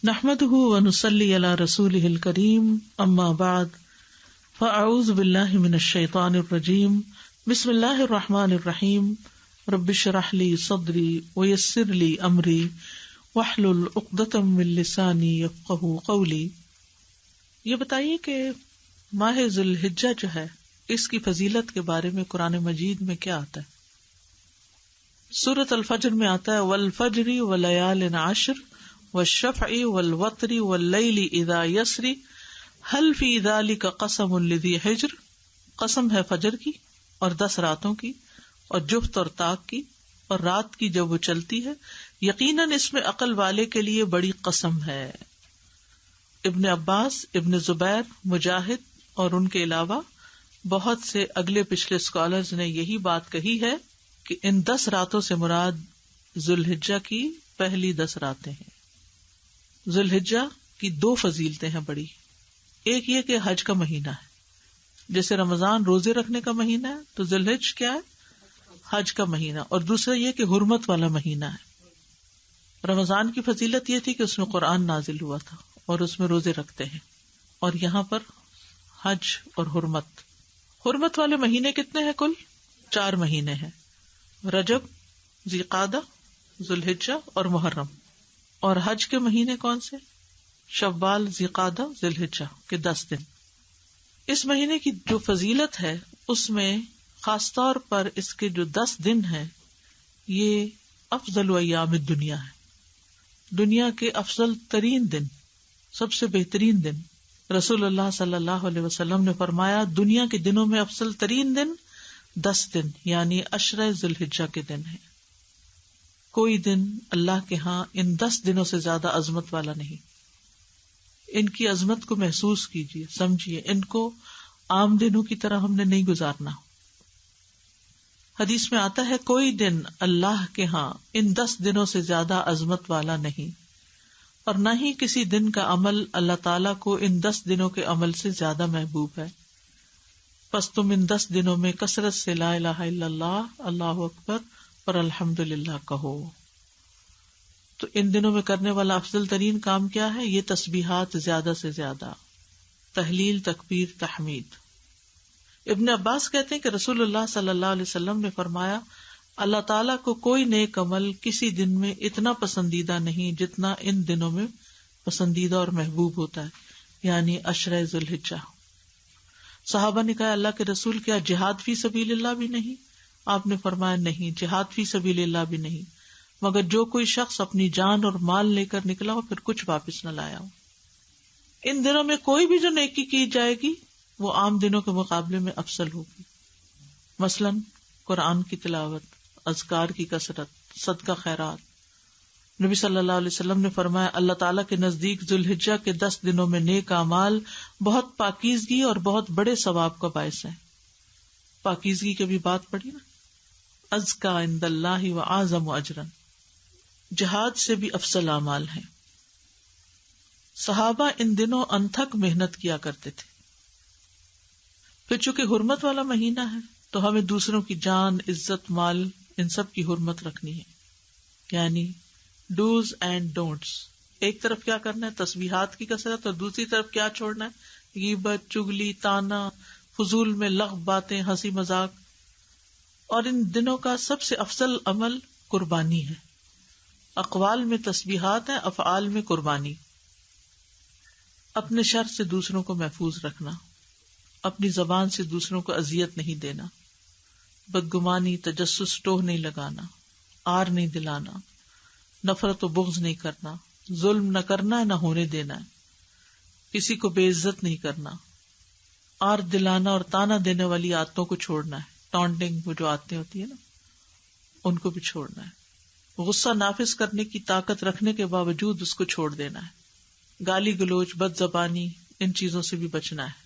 نحمده ونصلي على رسوله الكريم اما بعد فاعوذ بالله من الشيطان الرجيم بسم الله الرحمن الرحيم رب اشرح لي صدري ويسر لي امري واحلل عقدة من لساني يفقهوا قولي۔ یہ بتائیے کہ ماہ ذی الحجہ جو ہے اس کی فضیلت کے بارے میں قرآن مجید میں کیا آتا ہے؟ سورۃ الفجر میں آتا ہے والفجر وليال عشر والشفع والوتر واللیل اذا یسری هل فی ذلک قسم لذی حجر، قسم ہے فجر کی اور 10 راتوں کی اور جفت اور طاق کی اور رات کی جب وہ چلتی ہے، یقیناً اس میں عقل والے کے لیے بڑی قسم ہے۔ ابن عباس، ابن زبیر، مجاہد اور ان کے علاوہ بہت سے اگلے پچھلے اسکالرز نے یہی بات کہی ہے کہ ان 10 راتوں سے مراد ذی الحجہ کی پہلی 10 راتیں ہیں۔ ذی الحجہ کی 2 فضیلتیں ہیں بڑی، ایک یہ کہ حج کا مہینہ ہے، جیسے رمضان روزے رکھنے کا مہینہ ہے تو ذی الحج کیا ہے؟ حج کا مہینہ، اور دوسرا یہ کہ حرمت والا مہینہ ہے۔ رمضان کی فضیلت یہ تھی کہ اس میں قرآن نازل ہوا تھا اور اس میں روزے رکھتے ہیں، اور یہاں پر حج اور حرمت والے مہینے کتنے ہیں؟ کل 4 مہینے ہیں، رجب، ذی قعدہ، ذی الحجہ اور محرم۔ اور حج کے مہینے کون سے؟ شوال، ذی قعدہ، ذی الحجہ کے 10 دن۔ اس مہینے کی جو فضیلت ہے اس میں خاص طور پر اس کے جو 10 دن ہیں یہ افضل ایام الدنیا ہے، دنیا کے افضل ترین دن، سب سے بہترین دن۔ رسول اللہ صلی اللہ علیہ وسلم نے فرمایا دنیا کے دنوں میں افضل ترین دن 10 دن یعنی عشرہ ذی الحجہ کے دن ہے۔ کوئی دن اللہ کے ہاں ان 10 دنوں سے زیادہ عظمت والا نہیں۔ ان کی عظمت کو محسوس کیجیے، سمجھیے، ان کو عام دنوں کی طرح ہم نے نہیں گزارنا۔ حدیث میں آتا ہے کوئی دن اللہ کے ہاں ان 10 دنوں سے زیادہ عظمت والا نہیں، اور نہ ہی کسی دن کا عمل اللہ تعالیٰ کو ان 10 دنوں کے عمل سے زیادہ محبوب ہے۔ پس تم ان 10 دنوں میں کثرت سے لا الہ الا اللہ، اللہ اکبر اور الحمدللہ کہو۔ تو ان دنوں میں کرنے والا افضل ترین کام کیا ہے؟ یہ تسبیحات زیادہ سے زیادہ، تہلیل، تکبیر، تحمید۔ ابن عباس کہتے ہیں کہ رسول اللہ صلی اللہ علیہ وسلم نے فرمایا اللہ تعالیٰ کو کوئی نیک عمل کسی دن میں اتنا پسندیدہ نہیں جتنا ان دنوں میں پسندیدہ اور محبوب ہوتا ہے، یعنی عشرہ ذی الحجہ۔ صحابہ نے کہا اللہ کے رسول کیا جہاد فی سبیل اللہ بھی نہیں؟ آپ نے فرمایا نہیں، جہاد فی سبیل اللہ بھی نہیں، مگر جو کوئی شخص اپنی جان اور مال لے کر نکلا ہو پھر کچھ واپس نہ لایا ہو۔ ان دنوں میں کوئی بھی جو نیکی کی جائے گی وہ عام دنوں کے مقابلے میں افضل ہوگی، مثلاً قرآن کی تلاوت، اذکار کی کثرت، صدقہ خیرات۔ نبی صلی اللہ علیہ وسلم نے فرمایا اللہ تعالیٰ کے نزدیک ذی الحجہ کے 10 دنوں میں نیک اعمال بہت پاکیزگی اور بہت بڑے ثواب کا باعث ہے۔ پاکیزگی کی بھی بات پڑھی نا، ازکا عند اللہ واعظم اجرا، جہاد سے بھی افضل اعمال ہیں۔ صحابہ ان دنوں انتھک محنت کیا کرتے تھے۔ پھر چونکہ حرمت والا مہینہ ہے تو ہمیں دوسروں کی جان، عزت، مال، ان سب کی حرمت رکھنی ہے، یعنی ڈوز اینڈ ڈونٹس۔ ایک طرف کیا کرنا ہے؟ تسبیحات کی کثرت، اور دوسری طرف کیا چھوڑنا ہے؟ غیبت، چگلی، طعنہ، فضول میں لغو باتیں، ہنسی مذاق۔ اور ان دنوں کا سب سے افضل عمل قربانی ہے۔ اقوال میں تسبیحات ہیں، افعال میں قربانی۔ اپنے شر سے دوسروں کو محفوظ رکھنا، اپنی زبان سے دوسروں کو اذیت نہیں دینا، بدگمانی، تجسس، ٹوہ نہیں لگانا، آر نہیں دلانا، نفرت و بغض نہیں کرنا، ظلم نہ کرنا ہے نہ ہونے دینا ہے، کسی کو بے عزت نہیں کرنا، آر دلانا اور تانا دینے والی عادتوں کو چھوڑنا ہے، ٹانٹنگ، وہ جو عادتیں ہوتی ہے نا ان کو بھی چھوڑنا ہے، غصہ نافذ کرنے کی طاقت رکھنے کے باوجود اس کو چھوڑ دینا ہے، گالی گلوچ، بد زبانی، ان چیزوں سے بھی بچنا ہے،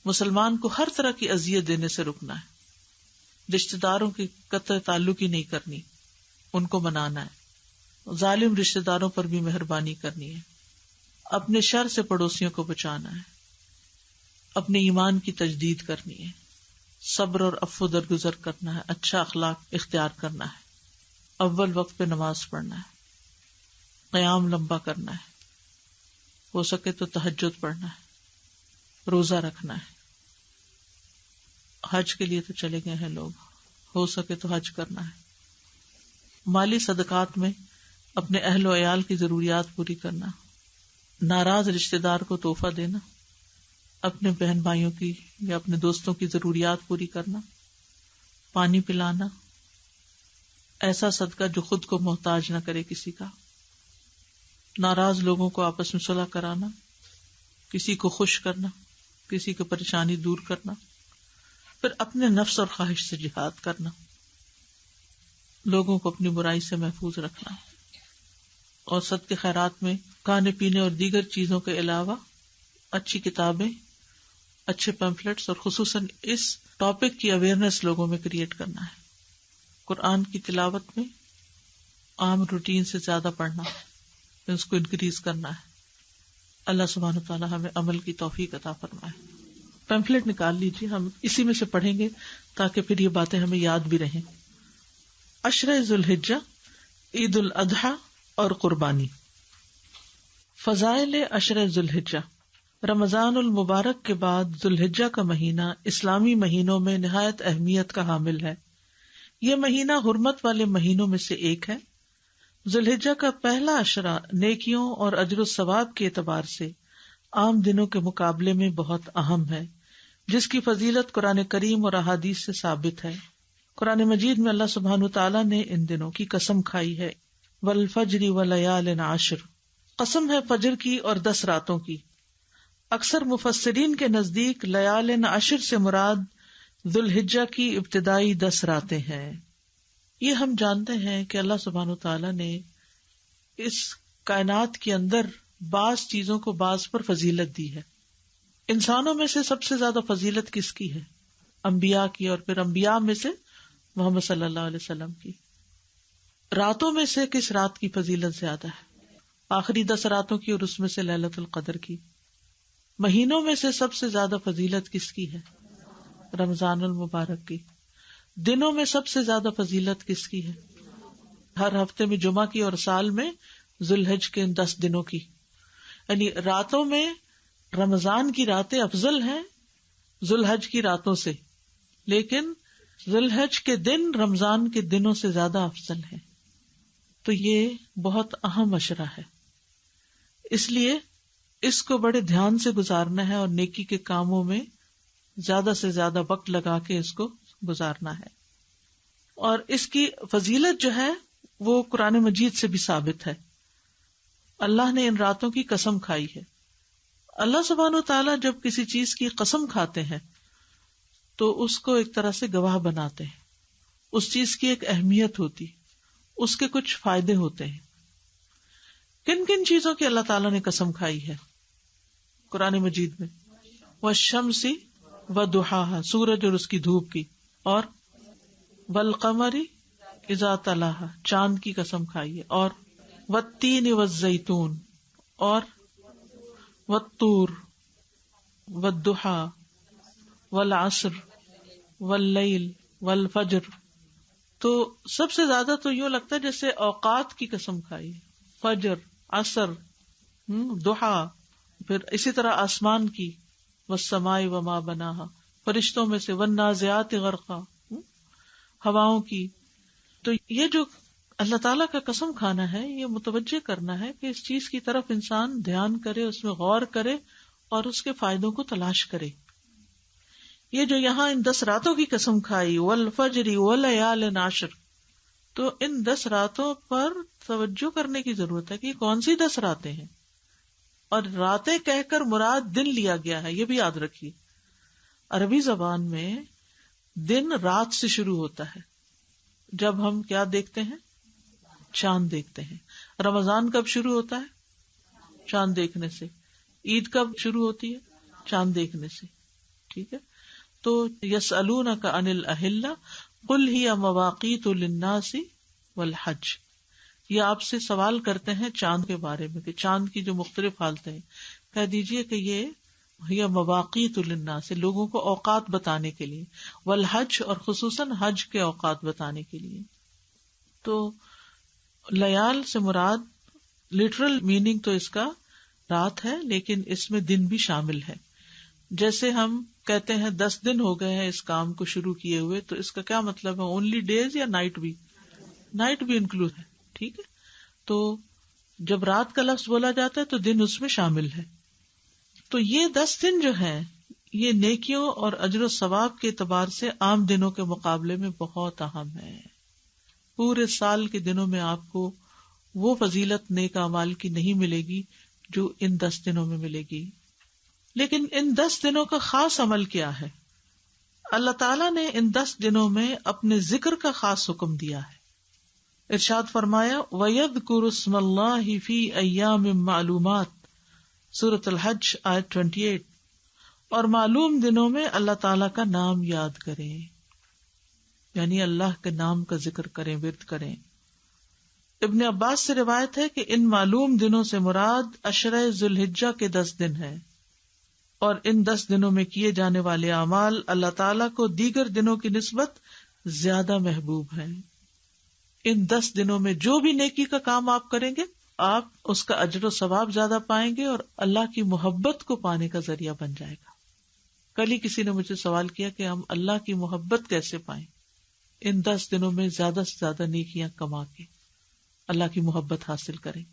مسلمان کو ہر طرح کی اذیت دینے سے رکنا ہے، رشتہ داروں کی قطع تعلق ہی نہیں کرنی، ان کو منانا ہے، ظالم رشتہ داروں پر بھی مہربانی کرنی ہے، اپنے شر سے پڑوسیوں کو بچانا ہے، اپنے ایمان کی تجدید کرنی ہے، صبر اور عفو درگزر کرنا ہے، اچھا اخلاق اختیار کرنا ہے، اول وقت پہ نماز پڑھنا ہے، قیام لمبا کرنا ہے، ہو سکے تو تہجد پڑھنا ہے، روزہ رکھنا ہے. حج کے لیے تو چلے گئے ہیں لوگ، ہو سکے تو حج کرنا ہے. مالی صدقات میں اپنے اہل و عیال کی ضروریات پوری کرنا، ناراض رشتہ دار کو تحفہ دینا، اپنے بہن بھائیوں کی یا اپنے دوستوں کی ضروریات پوری کرنا، پانی پلانا، ایسا صدقہ جو خود کو محتاج نہ کرے کسی کا، ناراض لوگوں کو آپس میں صلح کرانا، کسی کو خوش کرنا، کسی کی پریشانی دور کرنا، پھر اپنے نفس اور خواہش سے جہاد کرنا، لوگوں کو اپنی برائی سے محفوظ رکھنا، اور صدقے خیرات میں کھانے پینے اور دیگر چیزوں کے علاوہ اچھی کتابیں، اچھے پیمفلیٹس اور خصوصاً اس ٹاپک کی اویئرنیس لوگوں میں کریٹ کرنا ہے. قرآن کی تلاوت میں عام روٹین سے زیادہ پڑھنا، اس کو انکریز کرنا ہے. اللہ سبحانہ وتعالی ہمیں عمل کی توفیق عطا فرمائے. پیمفلیٹ نکال لیجیے، ہم اسی میں سے پڑھیں گے تاکہ پھر یہ باتیں ہمیں یاد بھی رہیں. عشرہ ذی الحجہ، عید الاضحیٰ اور قربانی. فضائل عشرہ ذی الحجہ. رمضان المبارک کے بعد ذی الحجہ کا مہینہ اسلامی مہینوں میں نہایت اہمیت کا حامل ہے. یہ مہینہ حرمت والے مہینوں میں سے ایک ہے. ذی الحجہ کا پہلا عشرہ نیکیوں اور اجر و ثواب کے اعتبار سے عام دنوں کے مقابلے میں بہت اہم ہے، جس کی فضیلت قرآن کریم اور احادیث سے ثابت ہے. قرآن مجید میں اللہ سبحانہ وتعالیٰ نے ان دنوں کی قسم کھائی ہے. والفجر ولیال عشر، قسم ہے فجر کی اور 10 راتوں کی. اکثر مفسرین کے نزدیک لیال عشر سے مراد ذی الحجہ کی ابتدائی 10 راتیں ہیں. یہ ہم جانتے ہیں کہ اللہ سبحانہ وتعالیٰ نے اس کائنات کے اندر بعض چیزوں کو بعض پر فضیلت دی ہے. انسانوں میں سے سب سے زیادہ فضیلت کس کی ہے؟ انبیاء کی، اور پھر انبیاء میں سے محمد صلی اللہ علیہ وسلم کی. راتوں میں سے کس رات کی فضیلت زیادہ ہے؟ آخری 10 راتوں کی، اور اس میں سے لیلۃ القدر کی. مہینوں میں سے سب سے زیادہ فضیلت کس کی ہے؟ رمضان المبارک کی. دنوں میں سب سے زیادہ فضیلت کس کی ہے؟ ہر ہفتے میں جمعہ کی، اور سال میں ذی الحج کے 10 دنوں کی. یعنی راتوں میں رمضان کی راتیں افضل ہیں ذی الحج کی راتوں سے، لیکن ذی الحج کے دن رمضان کے دنوں سے زیادہ افضل ہیں. تو یہ بہت اہم عشرہ ہے، اس لیے اس کو بڑے دھیان سے گزارنا ہے اور نیکی کے کاموں میں زیادہ سے زیادہ وقت لگا کے اس کو گزارنا ہے. اور اس کی فضیلت جو ہے وہ قرآن مجید سے بھی ثابت ہے. اللہ نے ان راتوں کی قسم کھائی ہے. اللہ سبحانہ وتعالیٰ جب کسی چیز کی قسم کھاتے ہیں تو اس کو ایک طرح سے گواہ بناتے ہیں. اس چیز کی ایک اہمیت ہوتی، اس کے کچھ فائدے ہوتے ہیں. کن کن چیزوں کی اللہ تعالیٰ نے قسم کھائی ہے قرآن مجید میں؟ والشمس وضحاها، سورج اور اس کی دھوپ کی، اور والقمر اذا تلاها، چاند کی قسم کھائی ہے، اور والتین والزیتون، اور والطور والضحا والعصر واللیل والفجر. تو سب سے زیادہ تو یوں لگتا ہے جیسے اوقات کی قسم کھائی ہے، فجر، عصر، ضحا، پھر اسی طرح آسمان کی، والسماء وما بناہا، فرشتوں میں سے، والنازعات غرقا، ہواؤں کی. تو یہ جو اللہ تعالیٰ کا قسم کھانا ہے، یہ متوجہ کرنا ہے کہ اس چیز کی طرف انسان دھیان کرے، اس میں غور کرے اور اس کے فائدوں کو تلاش کرے. یہ جو یہاں ان 10 راتوں کی قسم کھائی، والفجر ولیال عشر، تو ان 10 راتوں پر توجہ کرنے کی ضرورت ہے کہ یہ کون سی 10 راتیں ہیں. اور راتیں کہہ کر مراد دن لیا گیا ہے، یہ بھی یاد رکھیے. عربی زبان میں دن رات سے شروع ہوتا ہے. جب ہم کیا دیکھتے ہیں؟ چاند دیکھتے ہیں. رمضان کب شروع ہوتا ہے؟ چاند دیکھنے سے. عید کب شروع ہوتی ہے؟ چاند دیکھنے سے. ٹھیک ہے. تو یسألونک عن الاہلہ قل ہی مواقیت للناس والحج، یہ آپ سے سوال کرتے ہیں چاند کے بارے میں کہ چاند کی جو مختلف حالتیں ہیں، کہہ دیجئے کہ یہ مواقیت للناس، لوگوں کو اوقات بتانے کے لیے، والحج، اور خصوصاً حج کے اوقات بتانے کے لیے. تو لیال سے مراد لٹرل میننگ تو اس کا رات ہے لیکن اس میں دن بھی شامل ہے. جیسے ہم کہتے ہیں 10 دن ہو گئے ہیں اس کام کو شروع کیے ہوئے، تو اس کا کیا مطلب ہے؟ اونلی ڈیز یا نائٹ بھی؟ نائٹ بھی انکلوڈ ہے. ٹھیک ہے، تو جب رات کا لفظ بولا جاتا ہے تو دن اس میں شامل ہے. تو یہ 10 دن جو ہیں یہ نیکیوں اور اجر و ثواب کے اعتبار سے عام دنوں کے مقابلے میں بہت اہم ہے. پورے سال کے دنوں میں آپ کو وہ فضیلت نیک اعمال کی نہیں ملے گی جو ان 10 دنوں میں ملے گی. لیکن ان 10 دنوں کا خاص عمل کیا ہے؟ اللہ تعالیٰ نے ان 10 دنوں میں اپنے ذکر کا خاص حکم دیا ہے. ارشاد فرمایا وَيَذْكُرُ اسْمَ اللَّهِ فِي أَيَّامٍ مَّعْلُومَاتٍ، سورۃ الحج آیت 28. اور معلوم دنوں میں اللہ تعالیٰ کا نام یاد کریں، یعنی اللہ کے نام کا ذکر کریں، ورد کریں. ابن عباس سے روایت ہے کہ ان معلوم دنوں سے مراد عشرہ ذوالحجہ کے 10 دن ہیں، اور ان 10 دنوں میں کیے جانے والے اعمال اللہ تعالیٰ کو دیگر دنوں کی نسبت زیادہ محبوب ہیں. ان 10 دنوں میں جو بھی نیکی کا کام آپ کریں گے آپ اس کا اجر و ثواب زیادہ پائیں گے اور اللہ کی محبت کو پانے کا ذریعہ بن جائے گا. کل ہی کسی نے مجھے سوال کیا کہ ہم اللہ کی محبت کیسے پائیں؟ ان 10 دنوں میں زیادہ سے زیادہ نیکیاں کما کے اللہ کی محبت حاصل کریں،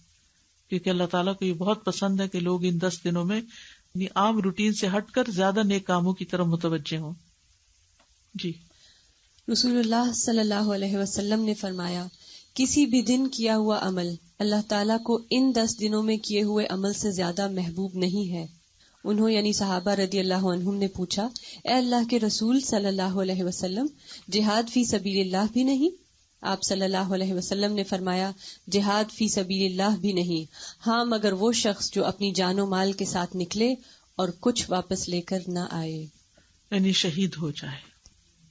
کیونکہ اللہ تعالیٰ کو یہ بہت پسند ہے کہ لوگ ان 10 دنوں میں یعنی عام روٹین سے ہٹ کر زیادہ نیک کاموں کی طرف متوجہ ہوں. جی، رسول اللہ صلی اللہ علیہ وسلم نے فرمایا کسی بھی دن کیا ہوا عمل اللہ تعالیٰ کو ان 10 دنوں میں کیے ہوئے عمل سے زیادہ محبوب نہیں ہے. انہوں یعنی صحابہ رضی اللہ عنہم نے پوچھا، اے اللہ کے رسول صلی اللہ علیہ وسلم، جہاد فی سبیل اللہ بھی نہیں؟ آپ صلی اللہ علیہ وسلم نے فرمایا، جہاد فی سبیل اللہ بھی نہیں، ہاں مگر وہ شخص جو اپنی جان و مال کے ساتھ نکلے اور کچھ واپس لے کر نہ آئے، یعنی شہید ہو جائے.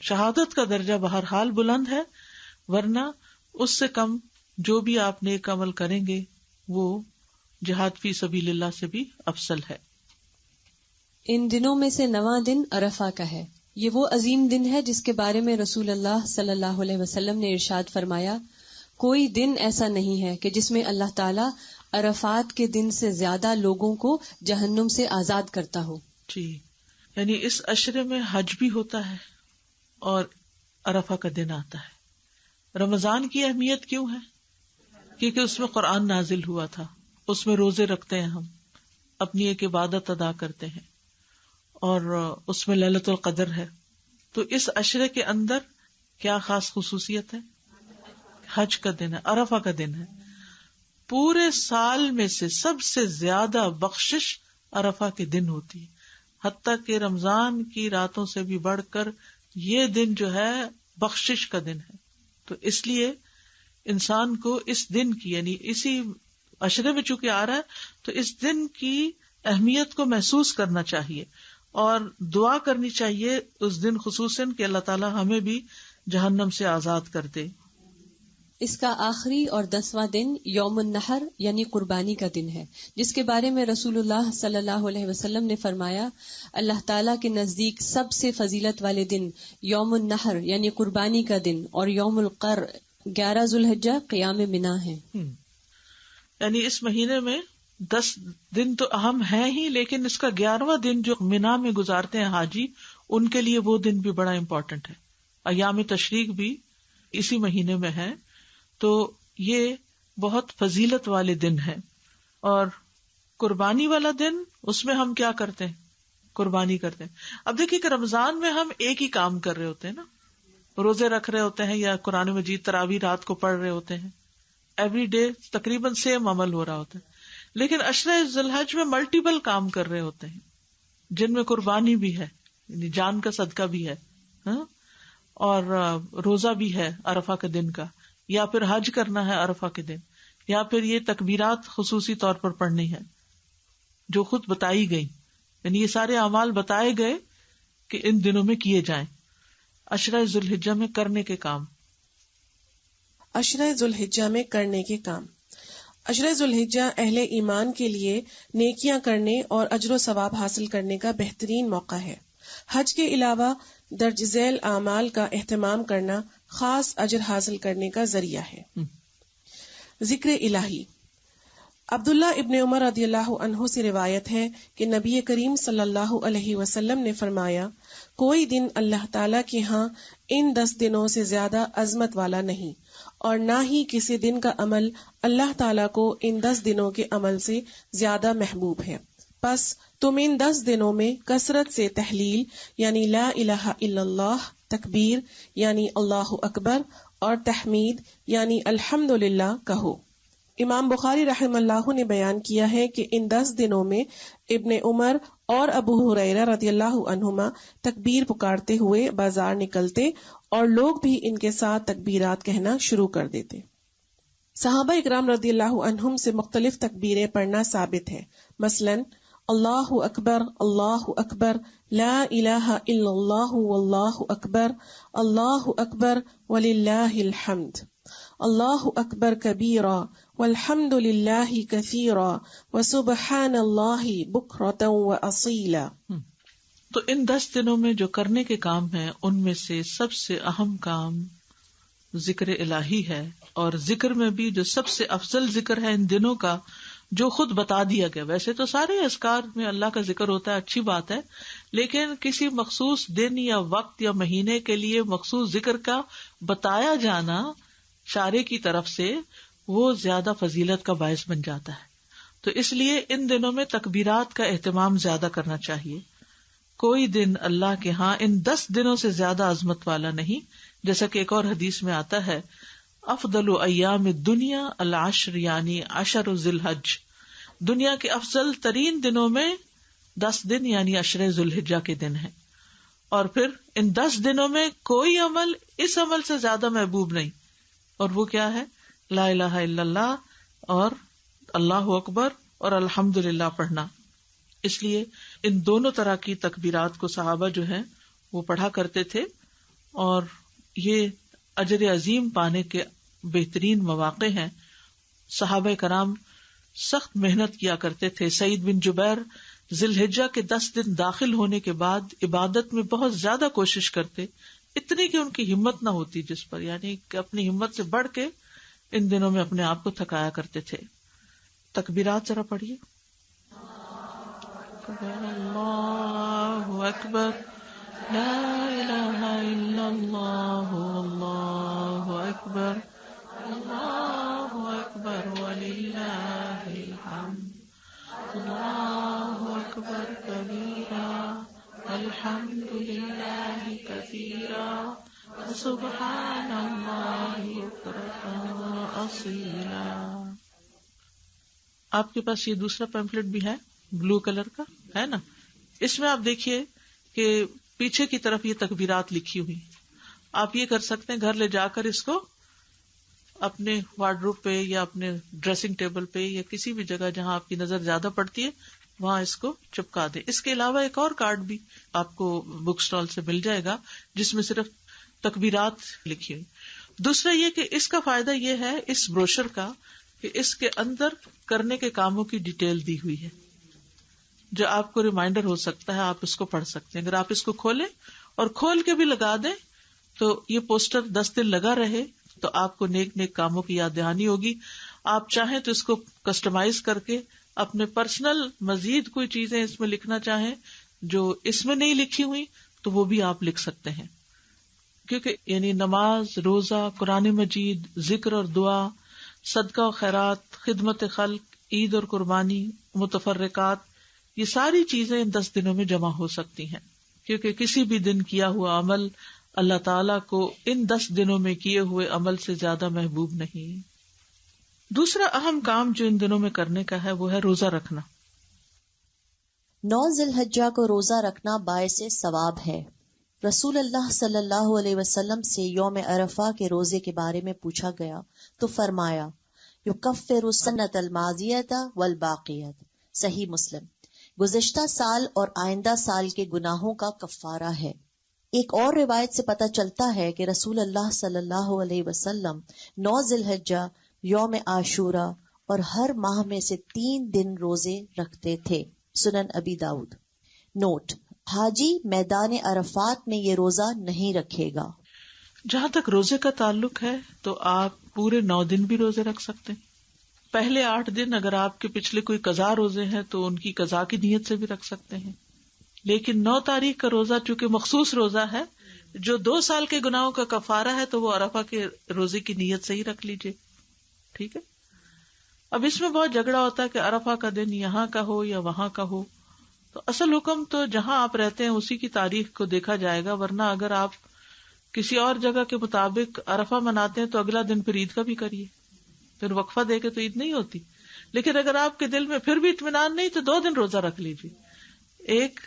شہادت کا درجہ بہرحال بلند ہے، ورنہ اس سے کم جو بھی آپ نیک عمل کریں گے وہ جہاد فی سبیل اللہ سے بھی افضل ہے. ان دنوں میں سے 9واں دن عرفہ کا ہے. یہ وہ عظیم دن ہے جس کے بارے میں رسول اللہ صلی اللہ علیہ وسلم نے ارشاد فرمایا، کوئی دن ایسا نہیں ہے کہ جس میں اللہ تعالیٰ عرفات کے دن سے زیادہ لوگوں کو جہنم سے آزاد کرتا ہو. جی، یعنی اس عشرے میں حج بھی ہوتا ہے اور عرفہ کا دن آتا ہے. رمضان کی اہمیت کیوں ہے؟ کیونکہ اس میں قرآن نازل ہوا تھا، اس میں روزے رکھتے ہیں، ہم اپنی ایک عبادت ادا کرتے ہیں، اور اس میں لیلۃ القدر ہے. تو اس عشرے کے اندر کیا خاص خصوصیت ہے؟ حج کا دن ہے، عرفہ کا دن ہے. پورے سال میں سے سب سے زیادہ بخشش عرفہ کے دن ہوتی ہے، حتیٰ کہ رمضان کی راتوں سے بھی بڑھ کر یہ دن جو ہے بخشش کا دن ہے. تو اس لیے انسان کو اس دن کی یعنی اسی عشرے میں چونکہ آ رہا ہے تو اس دن کی اہمیت کو محسوس کرنا چاہیے اور دعا کرنی چاہیے اس دن خصوصاً کہ اللہ تعالیٰ ہمیں بھی جہنم سے آزاد کر دے. اس کا آخری اور 10واں دن یوم النحر یعنی قربانی کا دن ہے، جس کے بارے میں رسول اللہ صلی اللہ علیہ وسلم نے فرمایا، اللہ تعالیٰ کے نزدیک سب سے فضیلت والے دن یوم النحر یعنی قربانی کا دن اور یوم القر 11 ذوالحجہ قیام منا ہے. یعنی اس مہینے میں 10 دن تو اہم ہے ہی، لیکن اس کا 11واں دن جو منا میں گزارتے ہیں حاجی، ان کے لیے وہ دن بھی بڑا امپورٹنٹ ہے. ایام تشریق بھی اسی مہینے میں ہے، تو یہ بہت فضیلت والے دن ہے. اور قربانی والا دن، اس میں ہم کیا کرتے ہیں؟ قربانی کرتے ہیں. اب دیکھیے کہ رمضان میں ہم ایک ہی کام کر رہے ہوتے ہیں نا، روزے رکھ رہے ہوتے ہیں یا قرآن مجید تراویح رات کو پڑھ رہے ہوتے ہیں، ایوری ڈے تقریباً سیم عمل ہو رہا ہوتا ہے. لیکن عشرہ ذوالحج میں ملٹیپل کام کر رہے ہوتے ہیں، جن میں قربانی بھی ہے، یعنی جان کا صدقہ بھی ہے، اور روزہ بھی ہے عرفہ کے دن کا، یا پھر حج کرنا ہے عرفہ کے دن، یا پھر یہ تکبیرات خصوصی طور پر پڑھنی ہے جو خود بتائی گئی. یعنی یہ سارے اعمال بتائے گئے کہ ان دنوں میں کیے جائیں. عشرہ ذوالحجہ میں کرنے کے کام. عشرہ ذوالحجہ میں کرنے کے کام. عشرہ ذوالحجہ اہل ایمان کے لیے نیکیاں کرنے اور اجر و ثواب حاصل کرنے کا بہترین موقع ہے. حج کے علاوہ درج ذیل اعمال کا اہتمام کرنا خاص اجر حاصل کرنے کا ذریعہ ہے. ذکر الہی. عبداللہ ابن عمر رضی اللہ عنہ سے روایت ہے کہ نبی کریم صلی اللہ علیہ وسلم نے فرمایا، کوئی دن اللہ تعالیٰ کے ہاں ان 10 دنوں سے زیادہ عظمت والا نہیں، اور نہ ہی کسی دن کا عمل اللہ تعالیٰ کو ان 10 دنوں کے عمل سے زیادہ محبوب ہے۔ پس تم ان 10 دنوں میں کثرت سے تحلیل یعنی لا الہ الا اللہ، تکبیر یعنی اللہ اکبر، اور تحمید یعنی الحمدللہ کہو۔ امام بخاری رحمہ اللہ نے بیان کیا ہے کہ ان 10 دنوں میں ابن عمر اور ابو ہریرہ رضی اللہ عنہما تکبیر پکارتے ہوئے بازار نکلتے اور لوگ بھی ان کے ساتھ تکبیرات کہنا شروع کر دیتے۔ صحابہ اکرام رضی اللہ عنہم سے مختلف تکبیریں پڑھنا ثابت ہے، مثلاً اللہ اکبر، لا الہ الا اللہ واللہ اکبر وللہ الحمد، اللہ اکبر کبیرا والحمد للہ کثیرا وسبحان اللہ بکرۃ واصیلا۔ تو ان 10 دنوں میں جو کرنے کے کام ہیں ان میں سے سب سے اہم کام ذکر الہی ہے، اور ذکر میں بھی جو سب سے افضل ذکر ہے ان دنوں کا، جو خود بتا دیا گیا۔ ویسے تو سارے اذکار میں اللہ کا ذکر ہوتا ہے، اچھی بات ہے، لیکن کسی مخصوص دن یا وقت یا مہینے کے لیے مخصوص ذکر کا بتایا جانا شارع کی طرف سے وہ زیادہ فضیلت کا باعث بن جاتا ہے۔ تو اس لیے ان دنوں میں تکبیرات کا اہتمام زیادہ کرنا چاہیے۔ کوئی دن اللہ کے ہاں ان 10 دنوں سے زیادہ عظمت والا نہیں، جیسا کہ ایک اور حدیث میں آتا ہے، افضل ایام الدنیا العشر یعنی 10 ذی الحج، دنیا کے افضل ترین دنوں میں 10 دن یعنی 10 ذی الحجہ کے دن ہیں۔ اور پھر ان 10 دنوں میں کوئی عمل اس عمل سے زیادہ محبوب نہیں، اور وہ کیا ہے؟ لا الہ الا اللہ اور اللہ اکبر اور الحمدللہ پڑھنا۔ اس لیے ان دونوں طرح کی تکبیرات کو صحابہ جو ہیں وہ پڑھا کرتے تھے، اور یہ اجر عظیم پانے کے بہترین مواقع ہیں۔ صحابہ کرام سخت محنت کیا کرتے تھے۔ سعید بن جبیر ذی الحجہ کے 10 دن داخل ہونے کے بعد عبادت میں بہت زیادہ کوشش کرتے، اتنی کہ ان کی ہمت نہ ہوتی جس پر، یعنی کہ اپنی ہمت سے بڑھ کے ان دنوں میں اپنے آپ کو تھکایا کرتے تھے۔ تکبیرات ذرا پڑھیے۔ اللہ اکبر، لا الہ الا اللہ، اللہ اکبر، اللہ اکبر وللہ الحمد، اللہ اکبر کبیرا الحمد للہ کثیرا سبحان اللہ بکرۃ واصیلا۔ آپ کے پاس یہ دوسرا پیمفلٹ بھی ہے، بلو کلر کا ہے نا، اس میں آپ دیکھیے کہ پیچھے کی طرف یہ تکبیرات لکھی ہوئی۔ آپ یہ کر سکتے ہیں، گھر لے جا کر اس کو اپنے وارڈروب پہ یا اپنے ڈریسنگ ٹیبل پہ یا کسی بھی جگہ جہاں آپ کی نظر زیادہ پڑتی ہے وہاں اس کو چپکا دیں۔ اس کے علاوہ ایک اور کارڈ بھی آپ کو بک اسٹال سے مل جائے گا جس میں صرف تکبیرات لکھی ہوئی۔ دوسرا یہ کہ اس کا فائدہ یہ ہے اس بروشر کا کہ اس کے اندر کرنے کے کاموں کی ڈیٹیل دی ہوئی ہے، جو آپ کو ریمائنڈر ہو سکتا ہے، آپ اس کو پڑھ سکتے ہیں۔ اگر آپ اس کو کھولیں اور کھول کے بھی لگا دیں تو یہ پوسٹر 10 دن لگا رہے تو آپ کو نیک نیک کاموں کی یاد دہانی ہوگی۔ آپ چاہیں تو اس کو کسٹمائز کر کے اپنے پرسنل مزید کوئی چیزیں اس میں لکھنا چاہیں جو اس میں نہیں لکھی ہوئی تو وہ بھی آپ لکھ سکتے ہیں، کیونکہ یعنی نماز، روزہ، قرآن مجید، ذکر اور دعا، صدقہ و خیرات، خدمت خلق، عید اور قربانی، متفرقات، یہ ساری چیزیں ان 10 دنوں میں جمع ہو سکتی ہیں، کیونکہ کسی بھی دن کیا ہوا عمل اللہ تعالیٰ کو ان 10 دنوں میں کیے ہوئے عمل سے زیادہ محبوب نہیں۔ دوسرا اہم کام جو ان دنوں میں کرنے کا ہے وہ ہے روزہ رکھنا۔ 9 ذی الحجہ کو روزہ رکھنا باعث ثواب ہے۔ رسول اللہ صلی اللہ علیہ وسلم سے یوم عرفہ کے روزے کے بارے میں پوچھا گیا تو فرمایا، یکفر السنۃ الماضیۃ والباقیۃ، صحیح مسلم، گزشتہ سال اور آئندہ سال کے گناہوں کا کفارہ ہے۔ ایک اور روایت سے پتہ چلتا ہے کہ رسول اللہ صلی اللہ علیہ وسلم 9 ذی الحجہ، یوم عاشورہ اور ہر ماہ میں سے 3 دن روزے رکھتے تھے۔ سنن ابی داؤد۔ نوٹ: حاجی میدان عرفات میں یہ روزہ نہیں رکھے گا۔ جہاں تک روزے کا تعلق ہے تو آپ پورے 9 دن بھی روزے رکھ سکتے ہیں، پہلے 8 دن اگر آپ کے پچھلے کوئی قضا روزے ہیں تو ان کی قضا کی نیت سے بھی رکھ سکتے ہیں. لیکن 9 تاریخ کا روزہ چونکہ مخصوص روزہ ہے، جو 2 سال کے گناہوں کا کفارہ ہے، تو وہ عرفہ کے روزے کی نیت سے ہی رکھ لیجیے. ٹھیک ہے. اب اس میں بہت جھگڑا ہوتا ہے کہ عرفہ کا دن یہاں کا ہو یا وہاں کا ہو. تو اصل حکم تو جہاں آپ رہتے ہیں اسی کی تاریخ کو دیکھا جائے گا، ورنہ اگر آپ کسی اور جگہ کے مطابق عرفہ مناتے ہیں تو اگلا دن پھر عید کا بھی کریے، پھر وقفہ دے کے تو عید نہیں ہوتی. لیکن اگر آپ کے دل میں پھر بھی اطمینان نہیں تو 2 دن روزہ رکھ لیجیے، ایک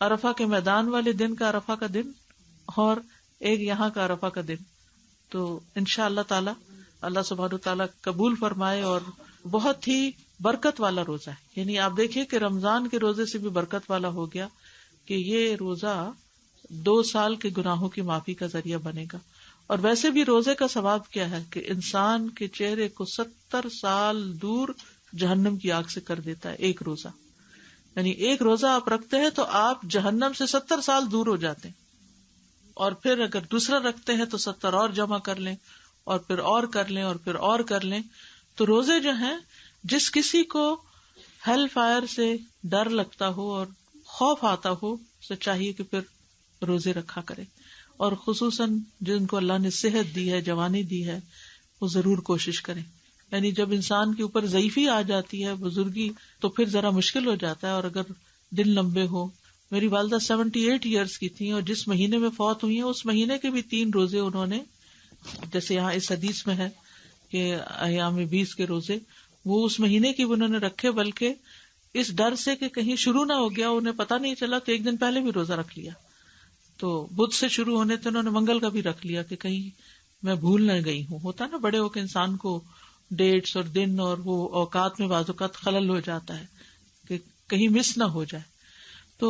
عرفہ کے میدان والے دن کا عرفہ کا دن اور ایک یہاں کا عرفہ کا دن. تو انشاءاللہ تعالی اللہ سبحانہ وتعالی قبول فرمائے، اور بہت ہی برکت والا روزہ ہے. یعنی آپ دیکھیں کہ رمضان کے روزے سے بھی برکت والا ہو گیا کہ یہ روزہ 2 سال کے گناہوں کی معافی کا ذریعہ بنے گا. اور ویسے بھی روزے کا ثواب کیا ہے کہ انسان کے چہرے کو 70 سال دور جہنم کی آگ سے کر دیتا ہے ایک روزہ. یعنی ایک روزہ آپ رکھتے ہیں تو آپ جہنم سے 70 سال دور ہو جاتے ہیں. اور پھر اگر دوسرا رکھتے ہیں تو 70 اور جمع کر لیں اور پھر اور کر لیں اور پھر اور کر لیں. تو روزے جو ہیں، جس کسی کو ہیل فائر سے ڈر لگتا ہو اور خوف آتا ہو تو چاہیے کہ پھر روزے رکھا کرے. اور خصوصاً جن کو اللہ نے صحت دی ہے، جوانی دی ہے، وہ ضرور کوشش کریں. یعنی جب انسان کے اوپر ضعیفی آ جاتی ہے، بزرگی، تو پھر ذرا مشکل ہو جاتا ہے. اور اگر دن لمبے ہو، میری والدہ 78 ایئرس کی تھیں اور جس مہینے میں فوت ہوئی ہیں اس مہینے کے بھی 3 روزے انہوں نے، جیسے یہاں اس حدیث میں ہے کہ ایام 20 کے روزے، وہ اس مہینے کی بھی انہوں نے رکھے، بلکہ اس ڈر سے کہ کہیں شروع نہ ہو گیا، انہیں پتہ نہیں چلا تو 1 دن پہلے بھی روزہ رکھ لیا. تو بدھ سے شروع ہونے تھے، انہوں نے منگل کا بھی رکھ لیا کہ کہیں میں بھول نہ گئی ہوں. ہوتا نا بڑے ہو کے انسان کو ڈیٹس اور دن اور وہ اوقات میں بعض اوقات خلل ہو جاتا ہے کہ کہیں مس نہ ہو جائے. تو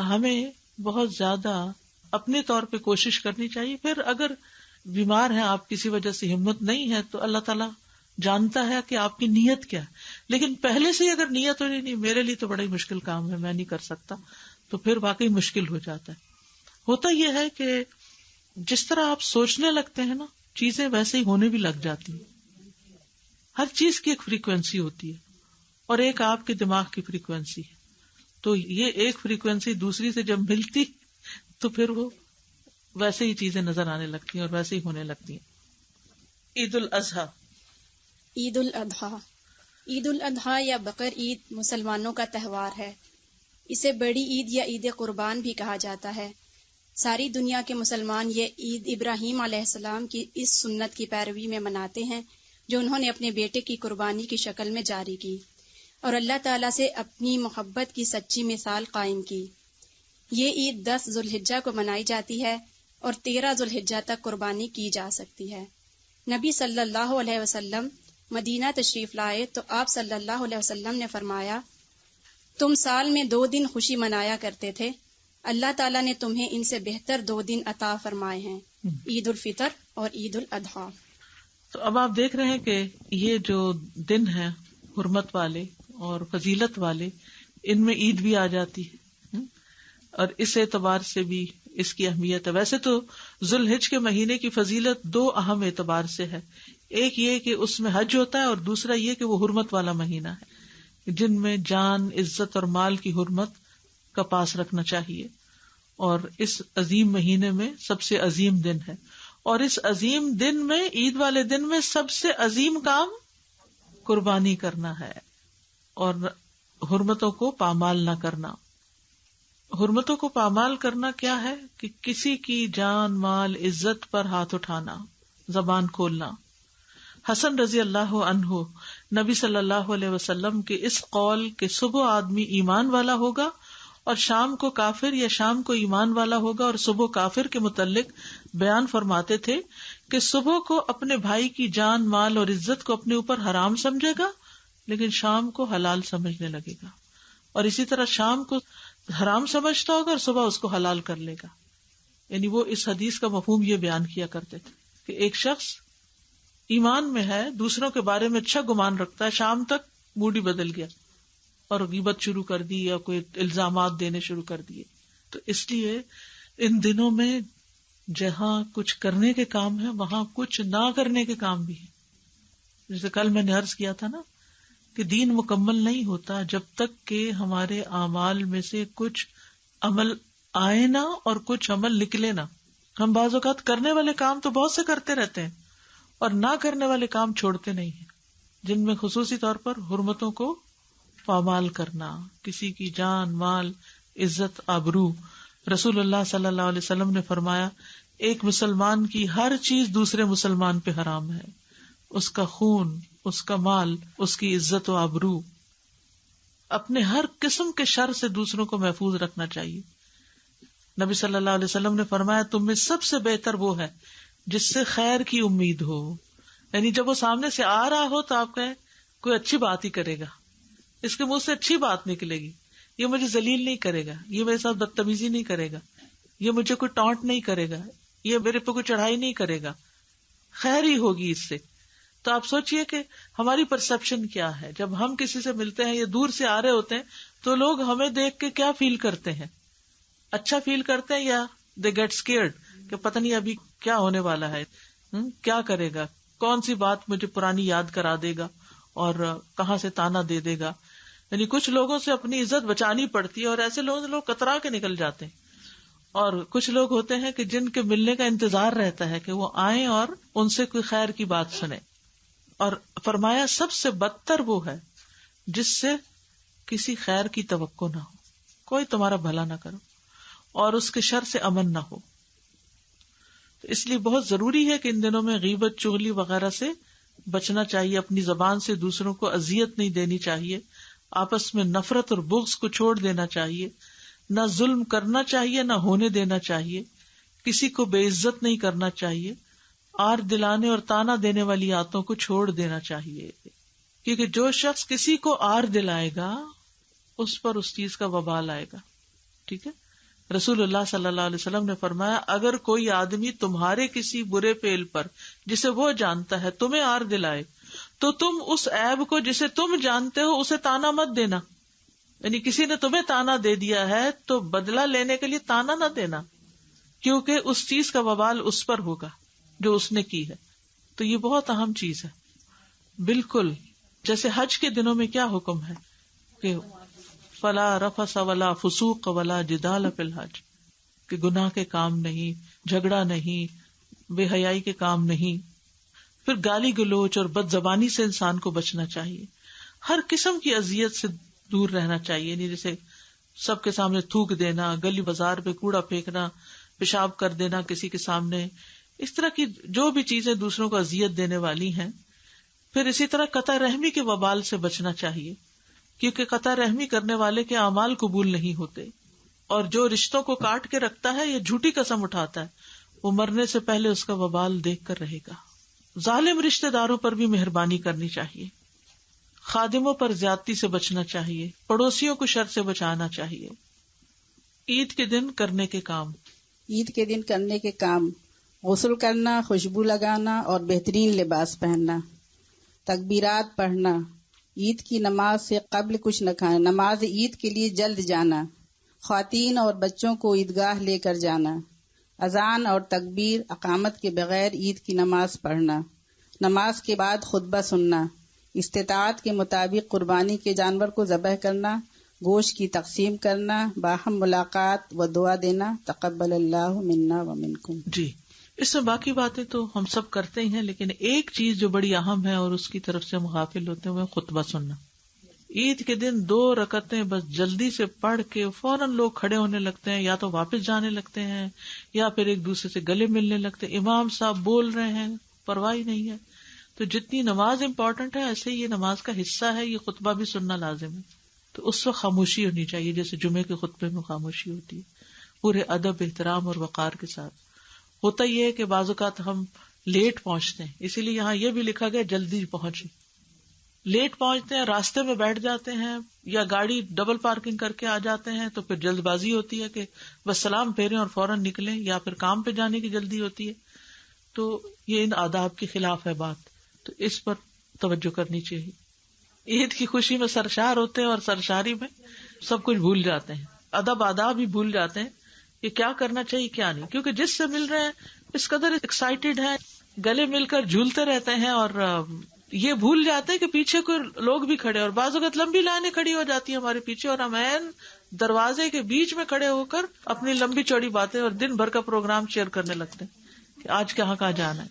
ہمیں بہت زیادہ اپنے طور پہ کوشش کرنی چاہیے. پھر اگر بیمار ہیں آپ، کسی وجہ سے ہمت نہیں ہے، تو اللہ تعالیٰ جانتا ہے کہ آپ کی نیت کیا ہے. لیکن پہلے سے اگر نیت ہو نہیں میرے لیے تو بڑا ہی مشکل کام ہے، میں نہیں کر سکتا، تو پھر واقعی مشکل ہو جاتا ہے. ہوتا یہ ہے کہ جس طرح آپ سوچنے لگتے ہیں نا، چیزیں ویسے ہی ہونے بھی لگ جاتی ہیں. ہر چیز کی ایک فریکوینسی ہوتی ہے اور ایک آپ کے دماغ کی فریکوینسی ہے. تو یہ ایک فریکوینسی دوسری سے جب ملتی تو پھر وہ ویسے ہی چیزیں نظر آنے لگتی ہیں اور ویسے ہی ہونے لگتی ہیں. عید الاضحیٰ. عید الاضحیٰ، عید الاضحیٰ یا بقر عید مسلمانوں کا تہوار ہے. اسے بڑی عید یا عید قربان بھی کہا جاتا ہے. ساری دنیا کے مسلمان یہ عید ابراہیم علیہ السلام کی اس سنت کی پیروی میں مناتے ہیں جو انہوں نے اپنے بیٹے کی قربانی کی شکل میں جاری کی اور اللہ تعالیٰ سے اپنی محبت کی سچی مثال قائم کی. یہ عید 10 ذوالحجہ کو منائی جاتی ہے اور 13 ذوالحجہ تک قربانی کی جا سکتی ہے. نبی صلی اللہ علیہ وسلم مدینہ تشریف لائے تو آپ صلی اللہ علیہ وسلم نے فرمایا، تم سال میں 2 دن خوشی منایا کرتے تھے، اللہ تعالیٰ نے تمہیں ان سے بہتر 2 دن عطا فرمائے ہیں، عید الفطر اور عید الاضحیٰ. تو اب آپ دیکھ رہے ہیں کہ یہ جو دن ہیں حرمت والے اور فضیلت والے، ان میں عید بھی آ جاتی ہے اور اس اعتبار سے بھی اس کی اہمیت ہے. ویسے تو ذوالحج کے مہینے کی فضیلت 2 اہم اعتبار سے ہے. ایک یہ کہ اس میں حج ہوتا ہے اور دوسرا یہ کہ وہ حرمت والا مہینہ ہے جن میں جان، عزت اور مال کی حرمت کا پاس رکھنا چاہیے. اور اس عظیم مہینے میں سب سے عظیم دن ہے، اور اس عظیم دن میں، عید والے دن میں، سب سے عظیم کام قربانی کرنا ہے اور حرمتوں کو پامال نہ کرنا. حرمتوں کو پامال کرنا کیا ہے کہ کسی کی جان، مال، عزت پر ہاتھ اٹھانا، زبان کھولنا. حسن رضی اللہ عنہ نبی صلی اللہ علیہ وسلم کے اس قول کہ صبح آدمی ایمان والا ہوگا اور شام کو کافر، یا شام کو ایمان والا ہوگا اور صبح کافر کے متعلق بیان فرماتے تھے کہ صبح کو اپنے بھائی کی جان، مال اور عزت کو اپنے اوپر حرام سمجھے گا لیکن شام کو حلال سمجھنے لگے گا، اور اسی طرح شام کو حرام سمجھتا ہوگا اور صبح اس کو حلال کر لے گا. یعنی وہ اس حدیث کا مفہوم یہ بیان کیا کرتے تھے کہ ایک شخص ایمان میں ہے، دوسروں کے بارے میں اچھا گمان رکھتا ہے، شام تک موڈ ہی بدل گیا اور غیبت شروع کر دی یا کوئی الزامات دینے شروع کر دیے. تو اس لیے ان دنوں میں جہاں کچھ کرنے کے کام ہے وہاں کچھ نہ کرنے کے کام بھی ہیں. جیسے کل میں نے عرض کیا تھا نا کہ دین مکمل نہیں ہوتا جب تک کہ ہمارے اعمال میں سے کچھ عمل آئے نہ اور کچھ عمل نکلے نہ. ہم بعض اوقات کرنے والے کام تو بہت سے کرتے رہتے ہیں اور نہ کرنے والے کام چھوڑتے نہیں ہیں، جن میں خصوصی طور پر حرمتوں کو پامال کرنا، کسی کی جان، مال، عزت، آبرو. رسول اللہ صلی اللہ علیہ وسلم نے فرمایا ایک مسلمان کی ہر چیز دوسرے مسلمان پہ حرام ہے، اس کا خون، اس کا مال، اس کی عزت و آبرو. اپنے ہر قسم کے شر سے دوسروں کو محفوظ رکھنا چاہیے. نبی صلی اللہ علیہ وسلم نے فرمایا تم میں سب سے بہتر وہ ہے جس سے خیر کی امید ہو. یعنی جب وہ سامنے سے آ رہا ہو تو آپ کہیں کوئی اچھی بات ہی کرے گا، اس کے منہ سے اچھی بات نکلے گی، یہ مجھے ذلیل نہیں کرے گا، یہ میرے ساتھ بدتمیزی نہیں کرے گا، یہ مجھے کوئی ٹانٹ نہیں کرے گا، یہ میرے پہ کوئی چڑھائی نہیں کرے گا، خیر ہی ہوگی اس سے. تو آپ سوچئے کہ ہماری پرسپشن کیا ہے جب ہم کسی سے ملتے ہیں یا دور سے آ رہے ہوتے ہیں تو لوگ ہمیں دیکھ کے کیا فیل کرتے ہیں؟ اچھا فیل کرتے ہیں یا دے گیٹ اسکیئرڈ کہ پتہ نہیں ابھی کیا ہونے والا ہے، کیا کرے گا، کون سی بات مجھے پرانی یاد کرا دے گا اور کہاں سے تانا دے دے گا. یعنی کچھ لوگوں سے اپنی عزت بچانی پڑتی ہے اور ایسے لوگ کترا کے نکل جاتے ہیں. اور کچھ لوگ ہوتے ہیں کہ جن کے ملنے کا انتظار رہتا ہے کہ وہ آئیں اور ان سے کوئی خیر کی بات سنیں. اور فرمایا سب سے بدتر وہ ہے جس سے کسی خیر کی توقع نہ ہو، کوئی تمہارا بھلا نہ کرو اور اس کے شر سے امن نہ ہو. تو اس لیے بہت ضروری ہے کہ ان دنوں میں غیبت، چغلی وغیرہ سے بچنا چاہیے. اپنی زبان سے دوسروں کو اذیت نہیں دینی چاہیے، آپس میں نفرت اور بغض کو چھوڑ دینا چاہیے، نہ ظلم کرنا چاہیے نہ ہونے دینا چاہیے، کسی کو بے عزت نہیں کرنا چاہیے، آر دلانے اور تانا دینے والی عادتوں کو چھوڑ دینا چاہیے. کیونکہ جو شخص کسی کو آر دلائے گا اس پر اس چیز کا وبال آئے گا. ٹھیک ہے، رسول اللہ صلی اللہ علیہ وسلم نے فرمایا اگر کوئی آدمی تمہارے کسی برے فعل پر جسے وہ جانتا ہے تمہیں آر دلائے تو تم اس عیب کو جسے تم جانتے ہو اسے تانا مت دینا. یعنی کسی نے تمہیں تانا دے دیا ہے تو بدلہ لینے کے لیے تانا نہ دینا، کیونکہ اس چیز کا وبال اس پر ہوگا جو اس نے کی ہے. تو یہ بہت اہم چیز ہے. بالکل جیسے حج کے دنوں میں کیا حکم ہے کہ فلا رفث ولا فسوق ولا جدال فی الحج، کہ گناہ کے کام نہیں، جھگڑا نہیں، بے حیائی کے کام نہیں. پھر گالی گلوچ اور بد زبانی سے انسان کو بچنا چاہیے، ہر قسم کی اذیت سے دور رہنا چاہیے. نہیں جیسے سب کے سامنے تھوک دینا، گلی بازار پہ کوڑا پھینکنا، پیشاب کر دینا کسی کے سامنے، اس طرح کی جو بھی چیزیں دوسروں کو اذیت دینے والی ہیں. پھر اسی طرح قطع رحمی کے وبال سے بچنا چاہیے، کیونکہ قطع رحمی کرنے والے کے اعمال قبول نہیں ہوتے، اور جو رشتوں کو کاٹ کے رکھتا ہے یا جھوٹی قسم اٹھاتا ہے وہ مرنے سے پہلے اس کا وبال دیکھ کر رہے گا. ظالم رشتہ داروں پر بھی مہربانی کرنی چاہیے، خادموں پر زیادتی سے بچنا چاہیے، پڑوسیوں کو شر سے بچانا چاہیے. عید کے دن کرنے کے کام. عید کے دن کرنے کے کام: غسل کرنا، خوشبو لگانا اور بہترین لباس پہننا، تکبیرات پڑھنا، عید کی نماز سے قبل کچھ نہ کھانا، نماز عید کے لیے جلد جانا، خواتین اور بچوں کو عیدگاہ لے کر جانا، اذان اور تکبیر اقامت کے بغیر عید کی نماز پڑھنا، نماز کے بعد خطبہ سننا، استطاعت کے مطابق قربانی کے جانور کو ذبح کرنا، گوشت کی تقسیم کرنا، باہم ملاقات و دعا دینا، تقبل اللہ منا و منکم. جی اس میں باقی باتیں تو ہم سب کرتے ہی ہیں، لیکن ایک چیز جو بڑی اہم ہے اور اس کی طرف سے ہم غافل ہوتے ہیں وہ خطبہ سننا. عید کے دن 2 رکعتیں بس جلدی سے پڑھ کے فوراً لوگ کھڑے ہونے لگتے ہیں، یا تو واپس جانے لگتے ہیں یا پھر ایک دوسرے سے گلے ملنے لگتے ہیں. امام صاحب بول رہے ہیں، پرواہ نہیں ہے. تو جتنی نماز امپورٹنٹ ہے ایسے یہ نماز کا حصہ ہے، یہ خطبہ بھی سننا لازم ہے. تو اس وقت خاموشی ہونی چاہیے، جیسے جمعے کے خطبے میں خاموشی ہوتی ہے، پورے ادب، احترام اور وقار کے ساتھ. ہوتا یہ ہے کہ بعض اوقات ہم لیٹ پہنچتے ہیں، اسی لیے یہاں یہ بھی لکھا گیا جلدی پہنچے. لیٹ پہنچتے ہیں، راستے میں بیٹھ جاتے ہیں یا گاڑی ڈبل پارکنگ کر کے آ جاتے ہیں تو پھر جلد بازی ہوتی ہے کہ بس سلام پھیریں اور فوراً نکلیں، یا پھر کام پہ جانے کی جلدی ہوتی ہے. تو یہ ان آداب کے خلاف ہے بات، تو اس پر توجہ کرنی چاہیے. عید کی خوشی میں سرشار ہوتے ہیں اور سرشاری میں سب کچھ بھول جاتے ہیں، ادب آداب ہی بھول جاتے ہیں کہ کیا کرنا چاہیے کیا نہیں، کیونکہ جس سے مل رہے ہیں اس قدر ایکسائٹیڈ ہیں، گلے مل کر جھولتے رہتے ہیں اور یہ بھول جاتے ہیں کہ پیچھے کوئی لوگ بھی کھڑے، اور بعض اوقات لمبی لائنیں کھڑی ہو جاتی ہیں ہمارے پیچھے، اور ہم عین دروازے کے بیچ میں کھڑے ہو کر اپنی لمبی چوڑی باتیں اور دن بھر کا پروگرام شیئر کرنے لگتے ہیں کہ آج کہاں جانا ہے.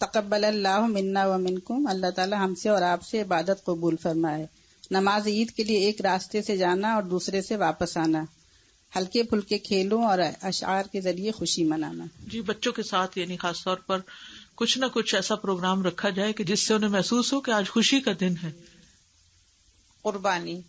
تقبل اللہ منا و منکم، اللہ تعالی ہم سے اور آپ سے عبادت قبول فرمائے. نماز عید کے لیے ایک راستے سے جانا اور دوسرے سے واپس آنا، ہلکے پھلکے کھیلوں اور اشعار کے ذریعے خوشی منانا. جی، بچوں کے ساتھ یعنی خاص طور پر کچھ نہ کچھ ایسا پروگرام رکھا جائے کہ جس سے انہیں محسوس ہو کہ آج خوشی کا دن ہے. قربانی،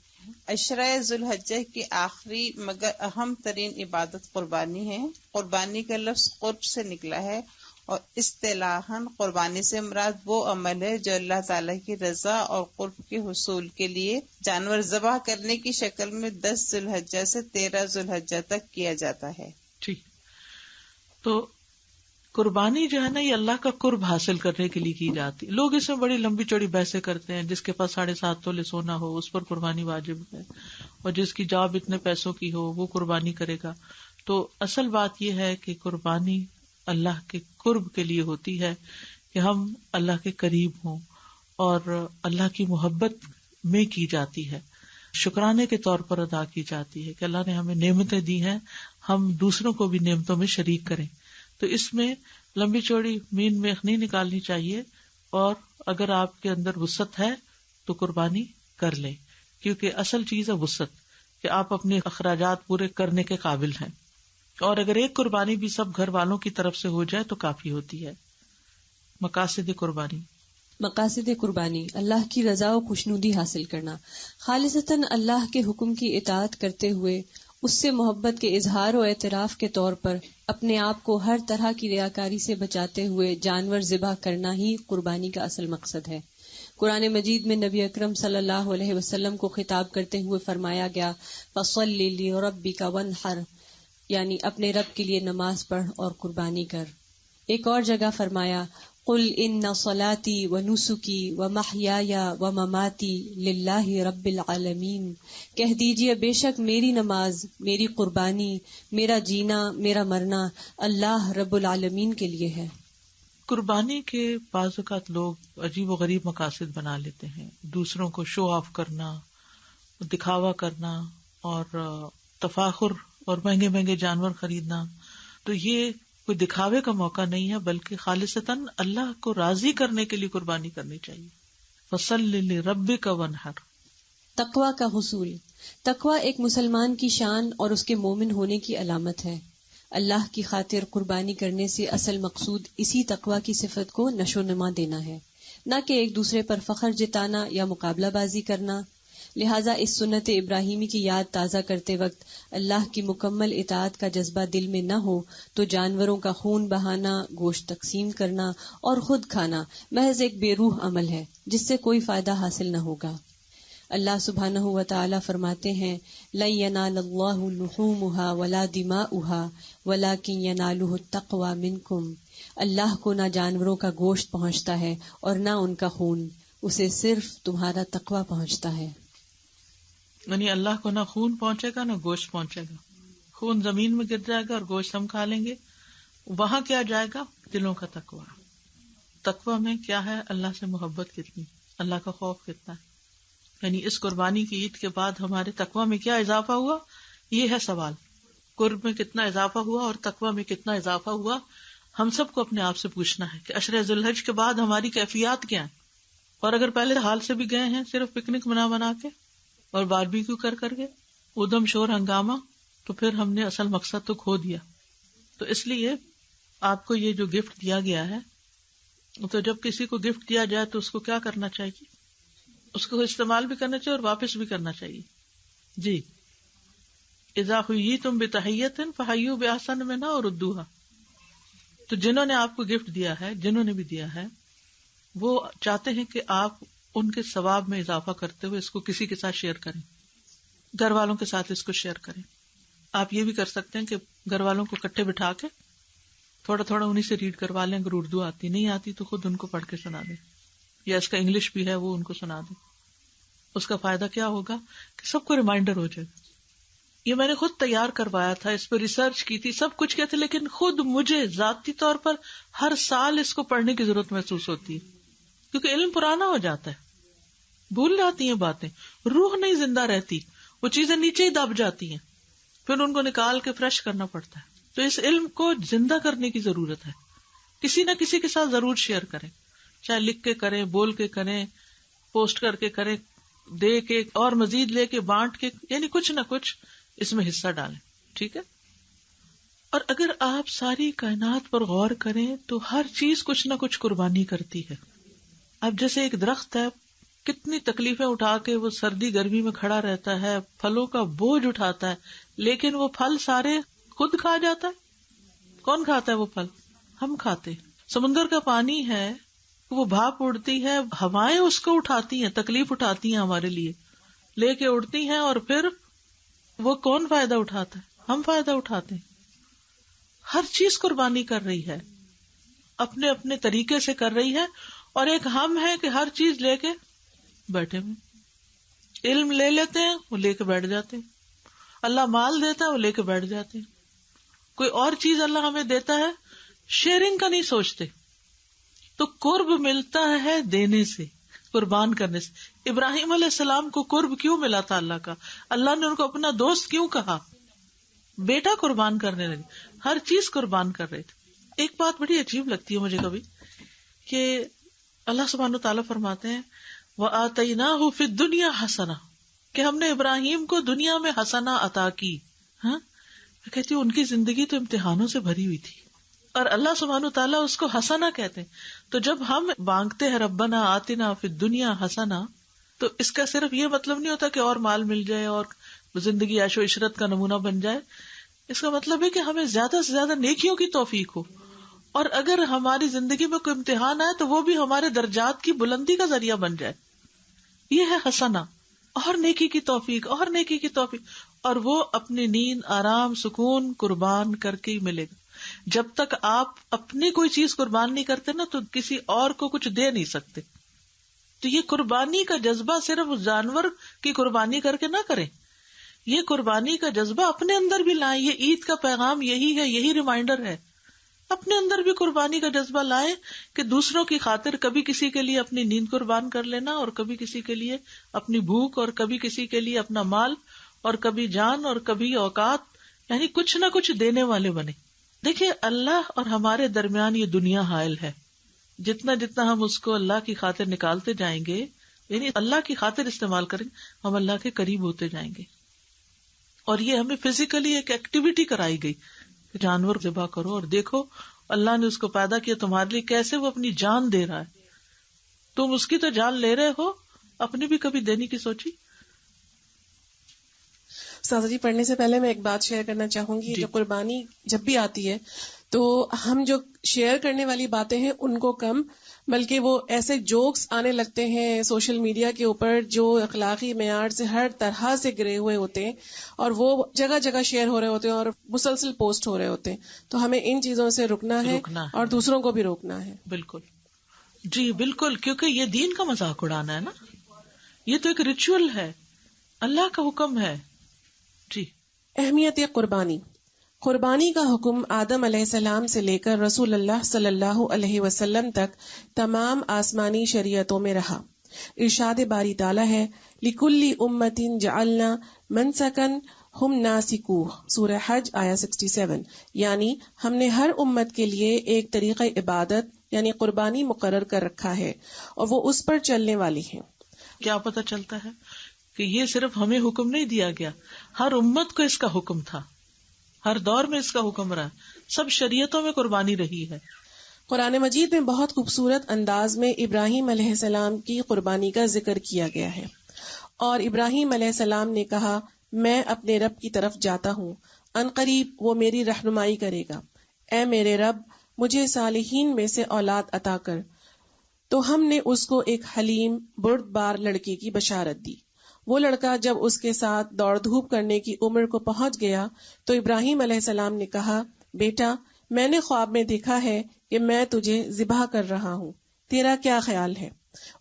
عشرہ ذوالحجہ کی آخری مگر اہم ترین عبادت قربانی ہے. قربانی کا لفظ قرب سے نکلا ہے، اور اصطلاحاً قربانی سے مراد وہ عمل ہے جو اللہ تعالیٰ کی رضا اور قرب کے حصول کے لیے جانور ذبح کرنے کی شکل میں 10 ذوالحجہ سے 13 ذوالحجہ تک کیا جاتا ہے. ٹھیک، تو قربانی جو ہے نا یہ اللہ کا قرب حاصل کرنے کے لیے کی جاتی. لوگ اس میں بڑی لمبی چوڑی بحثیں کرتے ہیں، جس کے پاس 7.5 تولے سونا ہو اس پر قربانی واجب ہے، اور جس کی جاب اتنے پیسوں کی ہو وہ قربانی کرے گا. تو اصل بات یہ ہے کہ قربانی اللہ کے قرب کے لیے ہوتی ہے، کہ ہم اللہ کے قریب ہوں، اور اللہ کی محبت میں کی جاتی ہے، شکرانے کے طور پر ادا کی جاتی ہے کہ اللہ نے ہمیں نعمتیں دی ہیں، ہم دوسروں کو بھی نعمتوں میں شریک کریں. تو اس میں لمبی چوڑی مین میخ نہیں نکالنی چاہیے، اور اگر آپ کے اندر وسعت ہے تو قربانی کر لیں، کیونکہ اصل چیز ہے وسعت، کہ آپ اپنے اخراجات پورے کرنے کے قابل ہیں. اور اگر ایک قربانی بھی سب گھر والوں کی طرف سے ہو جائے تو کافی ہوتی ہے. مقاصد قربانی، مقاصد قربانی اللہ کی رضا و خوشنودی حاصل کرنا، خالصتاً اللہ کے حکم کی اطاعت کرتے ہوئے اس سے محبت کے اظہار و اعتراف کے طور پر اپنے آپ کو ہر طرح کی ریاکاری سے بچاتے ہوئے جانور ذبح کرنا ہی قربانی کا اصل مقصد ہے. قرآن مجید میں نبی اکرم صلی اللہ علیہ وسلم کو خطاب کرتے ہوئے فرمایا گیا فَصَلِّ لِرَبِّكَ وَانْحَرْ، یعنی اپنے رب کے لیے نماز پڑھ اور قربانی کر. ایک اور جگہ فرمایا قُلْ إِنَّ صَلَاتِي وَنُسُكِي وَمَحْيَايَ وَمَمَاتِي لِلَّهِ رَبِّ الْعَالَمِينَ، کہہ دیجئے بے شک میری نماز، میری قربانی، میرا جینا، میرا مرنا اللہ رب العالمین کے لیے ہے. قربانی کے بعض اوقات لوگ عجیب و غریب مقاصد بنا لیتے ہیں، دوسروں کو شو آف کرنا، دکھاوا کرنا، اور تفاخر اور مہنگے مہنگے جانور خریدنا. تو یہ کوئی دکھاوے کا موقع نہیں ہے، بلکہ خالصتاً اللہ کو راضی کرنے کے لیے قربانی کرنی چاہیے. فَصَلِّ لِرَبِّكَ وَانْحَرْ. تقویٰ کا حصول، تقویٰ ایک مسلمان کی شان اور اس کے مومن ہونے کی علامت ہے. اللہ کی خاطر قربانی کرنے سے اصل مقصود اسی تقویٰ کی صفت کو نشو و نما دینا ہے، نہ کہ ایک دوسرے پر فخر جتانا یا مقابلہ بازی کرنا. لہٰذا اس سنت ابراہیمی کی یاد تازہ کرتے وقت اللہ کی مکمل اطاعت کا جذبہ دل میں نہ ہو تو جانوروں کا خون بہانا، گوشت تقسیم کرنا اور خود کھانا محض ایک بے روح عمل ہے جس سے کوئی فائدہ حاصل نہ ہوگا. اللہ سبحانہ و تعالی فرماتے ہیں لَن يَنَالَ اللَّهُ لُحُومُهَا وَلَا دِمَاؤُهَا وَلَكِن يَنَالُهُ التَّقْوَى مِنكُمْ. اللہ کو نہ جانوروں کا گوشت پہنچتا ہے اور نہ ان کا خون، اسے صرف تمہارا تقویٰ پہنچتا ہے. یعنی اللہ کو نہ خون پہنچے گا نہ گوشت پہنچے گا. خون زمین میں گر جائے گا اور گوشت ہم کھا لیں گے. وہاں کیا جائے گا؟ دلوں کا تقویٰ. تقویٰ میں کیا ہے؟ اللہ سے محبت کتنی، اللہ کا خوف کتنا ہے. یعنی اس قربانی کی عید کے بعد ہمارے تقویٰ میں کیا اضافہ ہوا، یہ ہے سوال. قرب میں کتنا اضافہ ہوا اور تقویٰ میں کتنا اضافہ ہوا، ہم سب کو اپنے آپ سے پوچھنا ہے کہ عشرہ ذوالحج کے بعد ہماری کیفیات کیا ہیں. اور اگر پہلے حال سے بھی گئے ہیں صرف پکنک بنا کے اور باربیکیو کر کے ادم شور ہنگامہ، تو پھر ہم نے اصل مقصد تو کھو دیا. تو اس لیے آپ کو یہ جو گفٹ دیا گیا ہے، تو جب کسی کو گفٹ دیا جائے تو اس کو کیا کرنا چاہیے؟ اس کو استعمال بھی کرنا چاہیے اور واپس بھی کرنا چاہیے. جی، اذا حییتم بتحیۃ فحیوا باحسن منھا وردوھا. تو جنہوں نے آپ کو گفٹ دیا ہے، جنہوں نے بھی دیا ہے، وہ چاہتے ہیں کہ آپ ان کے ثواب میں اضافہ کرتے ہوئے اس کو کسی کے ساتھ شیئر کریں، گھر والوں کے ساتھ اس کو شیئر کریں. آپ یہ بھی کر سکتے ہیں کہ گھر والوں کو اکٹھے بٹھا کے تھوڑا تھوڑا انہیں سے ریڈ کروا لیں. اگر اردو آتی نہیں آتی تو خود ان کو پڑھ کے سنا دیں، یا اس کا انگلش بھی ہے وہ ان کو سنا دیں. اس کا فائدہ کیا ہوگا کہ سب کو ریمائنڈر ہو جائے گا. یہ میں نے خود تیار کروایا تھا، اس پہ ریسرچ کی تھی، سب کچھ کیا تھا، لیکن خود مجھے ذاتی طور پر ہر سال اس کو پڑھنے کی ضرورت محسوس ہوتی ہے. کیونکہ علم پرانا ہو جاتا ہے، بھول جاتی ہیں باتیں، روح نہیں زندہ رہتی، وہ چیزیں نیچے ہی دب جاتی ہیں، پھر ان کو نکال کے فریش کرنا پڑتا ہے. تو اس علم کو زندہ کرنے کی ضرورت ہے. کسی نہ کسی کے ساتھ ضرور شیئر کریں، چاہے لکھ کے کریں، بول کے کریں، پوسٹ کر کے کریں، دے کے اور مزید لے کے بانٹ کے، یعنی کچھ نہ کچھ اس میں حصہ ڈالیں. ٹھیک ہے. اور اگر آپ ساری کائنات پر غور کریں تو ہر چیز کچھ نہ کچھ قربانی کرتی ہے. اب جیسے ایک درخت ہے، کتنی تکلیفیں اٹھا کے وہ سردی گرمی میں کھڑا رہتا ہے، پھلوں کا بوجھ اٹھاتا ہے، لیکن وہ پھل سارے خود کھا جاتا ہے. کون کھاتا ہے وہ پھل؟ ہم کھاتے. سمندر کا پانی ہے، وہ بھاپ اڑتی ہے، ہوائیں اس کو اٹھاتی ہیں، تکلیف اٹھاتی ہیں ہمارے لیے، لے کے اڑتی ہیں، اور پھر وہ کون فائدہ اٹھاتا ہے؟ ہم فائدہ اٹھاتے ہیں. ہر چیز قربانی کر رہی ہے، اپنے اپنے طریقے سے کر رہی ہے. اور ایک ہم ہے کہ ہر چیز لے کے بیٹھے ہوئے، علم لے لیتے ہیں، وہ لے کے بیٹھ جاتے ہیں. اللہ مال دیتا ہے، وہ لے کے بیٹھ جاتے ہیں. کوئی اور چیز اللہ ہمیں دیتا ہے، شیئرنگ کا نہیں سوچتے. تو قرب ملتا ہے دینے سے، قربان کرنے سے. ابراہیم علیہ السلام کو قرب کیوں ملا تھا اللہ کا؟ اللہ نے ان کو اپنا دوست کیوں کہا؟ بیٹا قربان کرنے لگے، ہر چیز قربان کر رہے تھے. ایک بات بڑی عجیب لگتی ہے مجھے کبھی کہ اللہ سبحانہ وتعالیٰ فرماتے ہیں وَآتَيْنَاهُ فِي الدُّنْيَا حَسَنَةً، کہ ہم نے ابراہیم کو دنیا میں حسنہ عطا کی. ہاں، میں کہتی ہوں ان کی زندگی تو امتحانوں سے بھری ہوئی تھی، اور اللہ سبحانہ وتعالیٰ اس کو حسنہ کہتے ہیں. تو جب ہم مانگتے ہیں ربنا آتنا فی الدنیا حسنہ، تو اس کا صرف یہ مطلب نہیں ہوتا کہ اور مال مل جائے اور زندگی عیش و عشرت کا نمونہ بن جائے. اس کا مطلب ہے کہ ہمیں زیادہ سے زیادہ نیکیوں کی توفیق ہو، اور اگر ہماری زندگی میں کوئی امتحان آئے تو وہ بھی ہمارے درجات کی بلندی کا ذریعہ بن جائے. یہ ہے حسنہ، اور نیکی کی توفیق، اور نیکی کی توفیق. اور وہ اپنی نیند، آرام، سکون قربان کر کے ہی ملے گا. جب تک آپ اپنی کوئی چیز قربان نہیں کرتے نا، تو کسی اور کو کچھ دے نہیں سکتے. تو یہ قربانی کا جذبہ صرف جانور کی قربانی کر کے نہ کریں، یہ قربانی کا جذبہ اپنے اندر بھی لائیں. یہ عید کا پیغام یہی ہے، یہی ریمائنڈر ہے. اپنے اندر بھی قربانی کا جذبہ لائیں کہ دوسروں کی خاطر کبھی کسی کے لیے اپنی نیند قربان کر لینا، اور کبھی کسی کے لیے اپنی بھوک، اور کبھی کسی کے لیے اپنا مال، اور کبھی جان، اور کبھی اوقات، یعنی کچھ نہ کچھ دینے والے بنے. دیکھیے اللہ اور ہمارے درمیان یہ دنیا حائل ہے. جتنا جتنا ہم اس کو اللہ کی خاطر نکالتے جائیں گے، یعنی اللہ کی خاطر استعمال کریں، ہم اللہ کے قریب ہوتے جائیں گے. اور یہ ہمیں فزیکلی ایک ایکٹیویٹی کرائی گئی کہ جانور ذبح کرو اور دیکھو اللہ نے اس کو پیدا کیا تمہارے لیے، کیسے وہ اپنی جان دے رہا ہے. تم اس کی تو جان لے رہے ہو، اپنی بھی کبھی دینے کی سوچی؟ سازا جی، پڑھنے سے پہلے میں ایک بات شیئر کرنا چاہوں گی. جو قربانی جب بھی آتی ہے تو ہم جو شیئر کرنے والی باتیں ہیں ان کو کم، بلکہ وہ ایسے جوکس آنے لگتے ہیں سوشل میڈیا کے اوپر جو اخلاقی معیار سے ہر طرح سے گرے ہوئے ہوتے ہیں، اور وہ جگہ جگہ شیئر ہو رہے ہوتے ہیں اور مسلسل پوسٹ ہو رہے ہوتے ہیں. تو ہمیں ان چیزوں سے رکنا ہے اور دوسروں کو بھی روکنا ہے. بالکل جی بالکل، کیونکہ یہ دین کا مذاق اڑانا ہے نا، یہ تو ایک ریچول ہے، اللہ کا حکم ہے. جی، اہمیت قربانی. قربانی کا حکم آدم علیہ السلام سے لے کر رسول اللہ صلی اللہ علیہ وسلم تک تمام آسمانی شریعتوں میں رہا. ارشاد باری تعالیٰ ہے لِكُلِّ أُمَّةٍ جَعَلْنَا مَنْسَكًا ہم ناسکوہ، سورہ حج آیا 67. یعنی ہم نے ہر امت کے لیے ایک طریقہ عبادت یعنی قربانی مقرر کر رکھا ہے، اور وہ اس پر چلنے والی ہیں. کیا پتہ چلتا ہے کہ یہ صرف ہمیں حکم نہیں دیا گیا، ہر امت کو اس کا حکم تھا، ہر دور میں اس کا حکم رہا، سب شریعتوں میں قربانی رہی ہے. قرآن مجید میں بہت خوبصورت انداز میں ابراہیم علیہ السلام کی قربانی کا ذکر کیا گیا ہے، اور ابراہیم علیہ السلام نے کہا میں اپنے رب کی طرف جاتا ہوں، عنقریب وہ میری رہنمائی کرے گا. اے میرے رب مجھے صالحین میں سے اولاد عطا کر. تو ہم نے اس کو ایک حلیم بردبار لڑکے کی بشارت دی. وہ لڑکا جب اس کے ساتھ دوڑ دھوپ کرنے کی عمر کو پہنچ گیا تو ابراہیم علیہ السلام نے کہا بیٹا میں نے خواب میں دیکھا ہے کہ میں تجھے ذبح کر رہا ہوں، تیرا کیا خیال ہے؟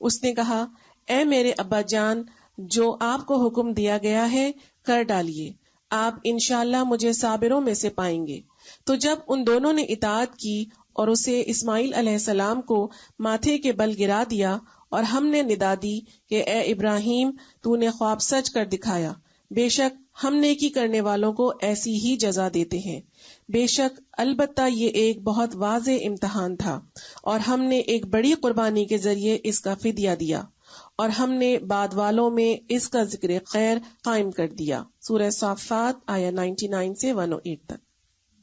اس نے کہا اے میرے ابا جان، جو آپ کو حکم دیا گیا ہے کر ڈالیے، آپ انشاءاللہ مجھے صابروں میں سے پائیں گے. تو جب ان دونوں نے اطاعت کی اور اسے اسماعیل علیہ السلام کو ماتھے کے بل گرا دیا، اور ہم نے ندا دی کہ اے ابراہیم تو نے خواب سچ کر دکھایا، بے شک ہم نیکی کرنے والوں کو ایسی ہی جزا دیتے ہیں، بے شک البتہ یہ ایک بہت واضح امتحان تھا، اور ہم نے ایک بڑی قربانی کے ذریعے اس کا فدیہ دیا، اور ہم نے بعد والوں میں اس کا ذکر خیر قائم کر دیا۔ سورہ صافات آیا 99 سے 108 تک۔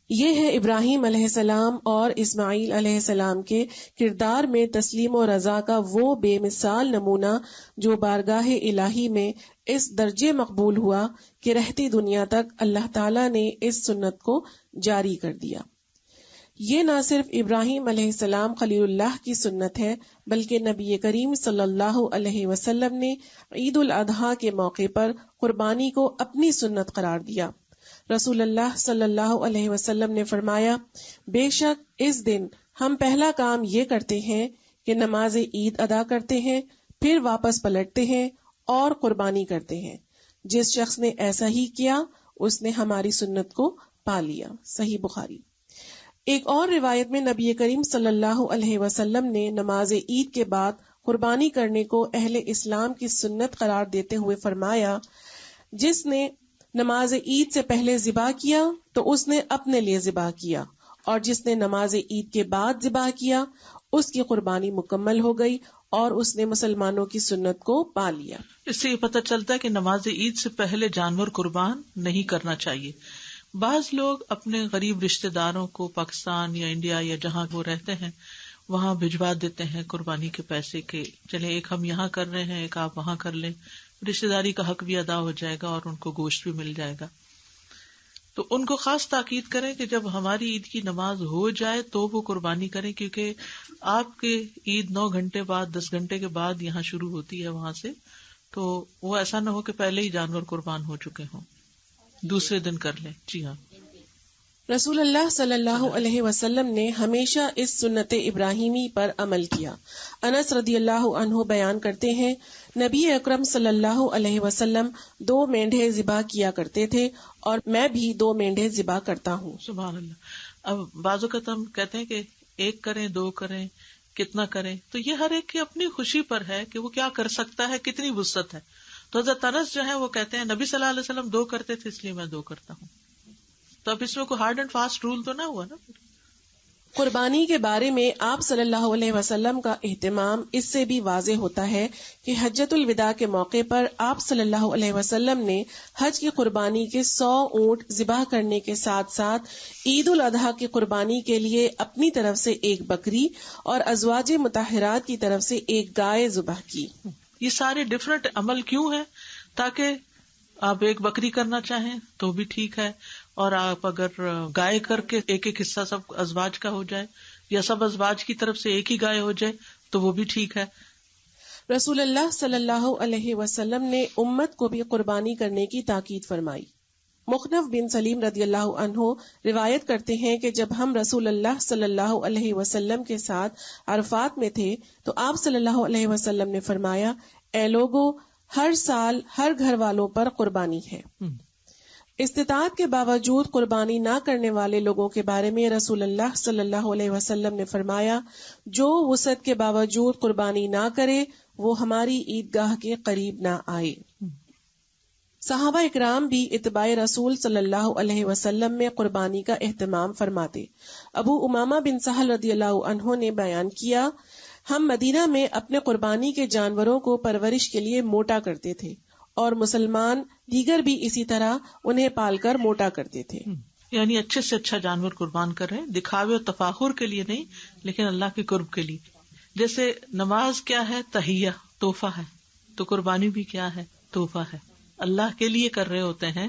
یہ ہے ابراہیم علیہ السلام اور اسماعیل علیہ السلام کے کردار میں تسلیم و رضا کا وہ بے مثال نمونہ جو بارگاہ الہی میں اس درجے مقبول ہوا کہ رہتی دنیا تک اللہ تعالیٰ نے اس سنت کو جاری کر دیا۔ یہ نہ صرف ابراہیم علیہ السلام خلیل اللہ کی سنت ہے، بلکہ نبی کریم صلی اللہ علیہ وسلم نے عید الاضحیٰ کے موقع پر قربانی کو اپنی سنت قرار دیا۔ رسول اللہ صلی اللہ علیہ وسلم نے فرمایا، بے شک اس دن ہم پہلا کام یہ کرتے ہیں کہ نماز عید ادا کرتے ہیں، پھر واپس پلٹتے ہیں اور قربانی کرتے ہیں۔ جس شخص نے ایسا ہی کیا اس نے ہماری سنت کو پا لیا۔ صحیح بخاری۔ ایک اور روایت میں نبی کریم صلی اللہ علیہ وسلم نے نماز عید کے بعد قربانی کرنے کو اہل اسلام کی سنت قرار دیتے ہوئے فرمایا، جس نے نماز عید سے پہلے ذبح کیا تو اس نے اپنے لیے ذبح کیا، اور جس نے نماز عید کے بعد ذبح کیا اس کی قربانی مکمل ہو گئی اور اس نے مسلمانوں کی سنت کو پا لیا۔ اس سے یہ پتہ چلتا ہے کہ نماز عید سے پہلے جانور قربان نہیں کرنا چاہیے۔ بعض لوگ اپنے غریب رشتہ داروں کو پاکستان یا انڈیا یا جہاں وہ رہتے ہیں وہاں بھجوا دیتے ہیں قربانی کے پیسے کے، چلے ایک ہم یہاں کر رہے ہیں ایک آپ وہاں کر لیں، رشتہ داری کا حق بھی ادا ہو جائے گا اور ان کو گوشت بھی مل جائے گا۔ تو ان کو خاص تاکید کریں کہ جب ہماری عید کی نماز ہو جائے تو وہ قربانی کریں، کیونکہ آپ کے عید 9 گھنٹے بعد 10 گھنٹے کے بعد یہاں شروع ہوتی ہے وہاں سے، تو وہ ایسا نہ ہو کہ پہلے ہی جانور قربان ہو چکے ہوں، دوسرے دن کر لیں۔ جی ہاں، رسول اللہ صلی اللہ علیہ وسلم نے ہمیشہ اس سنت ابراہیمی پر عمل کیا۔ انس رضی اللہ عنہ بیان کرتے ہیں، نبی اکرم صلی اللہ علیہ وسلم 2 مینڈھے ذبح کیا کرتے تھے اور میں بھی 2 مینڈھے ذبح کرتا ہوں۔ سبحان اللہ۔ اب بعض اوقات ہم کہتے ہیں کہ 1 کریں 2 کریں کتنا کریں، تو یہ ہر ایک کی اپنی خوشی پر ہے کہ وہ کیا کر سکتا ہے، کتنی وسعت ہے۔ تو حضرت انس جو ہے وہ کہتے ہیں نبی صلی اللہ علیہ وسلم 2 کرتے تھے اس لیے میں 2 کرتا ہوں۔ تو اب اس میں کوئی ہارڈ اینڈ فاسٹ رول تو نہ ہوا نا۔ قربانی کے بارے میں آپ صلی اللہ علیہ وسلم کا اہتمام اس سے بھی واضح ہوتا ہے کہ حجۃ الوداع کے موقع پر آپ صلی اللہ علیہ وسلم نے حج کی قربانی کے 100 اونٹ ذبح کرنے کے ساتھ ساتھ عید الاضحیٰ کی قربانی کے لیے اپنی طرف سے 1 بکری اور ازواج مطہرات کی طرف سے 1 گائے ذبح کی۔ یہ سارے ڈفرنٹ عمل کیوں ہیں؟ تاکہ آپ 1 بکری کرنا چاہیں تو بھی ٹھیک ہے، اور آپ اگر گائے کر کے 1 حصہ سب ازواج کا ہو جائے یا سب ازواج کی طرف سے 1 ہی گائے ہو جائے تو وہ بھی ٹھیک ہے۔ رسول اللہ صلی اللہ علیہ وسلم نے امت کو بھی قربانی کرنے کی تاکید فرمائی۔ مخنف بن سلیم رضی اللہ عنہ روایت کرتے ہیں کہ جب ہم رسول اللہ صلی اللہ علیہ وسلم کے ساتھ عرفات میں تھے تو آپ صلی اللہ علیہ وسلم نے فرمایا، اے لوگو، ہر سال ہر گھر والوں پر قربانی ہے۔ استطاعت کے باوجود قربانی نہ کرنے والے لوگوں کے بارے میں رسول اللہ صلی اللہ علیہ وسلم نے فرمایا، جو وسعت کے باوجود قربانی نہ کرے وہ ہماری عیدگاہ کے قریب نہ آئے۔ صحابہ اکرام بھی اتباع رسول صلی اللہ علیہ وسلم میں قربانی کا اہتمام فرماتے۔ ابو امامہ بن سہل رضی اللہ عنہ نے بیان کیا، ہم مدینہ میں اپنے قربانی کے جانوروں کو پرورش کے لیے موٹا کرتے تھے اور مسلمان دیگر بھی اسی طرح انہیں پال کر موٹا کرتے تھے۔ یعنی اچھے سے اچھا جانور قربان کریں، دکھاوے اور تفاخر کے لیے نہیں، لیکن اللہ کے قرب کے لیے۔ جیسے نماز کیا ہے؟ تحیہ، تحفہ ہے، تو قربانی بھی کیا ہے؟ تحفہ ہے، اللہ کے لیے کر رہے ہوتے ہیں۔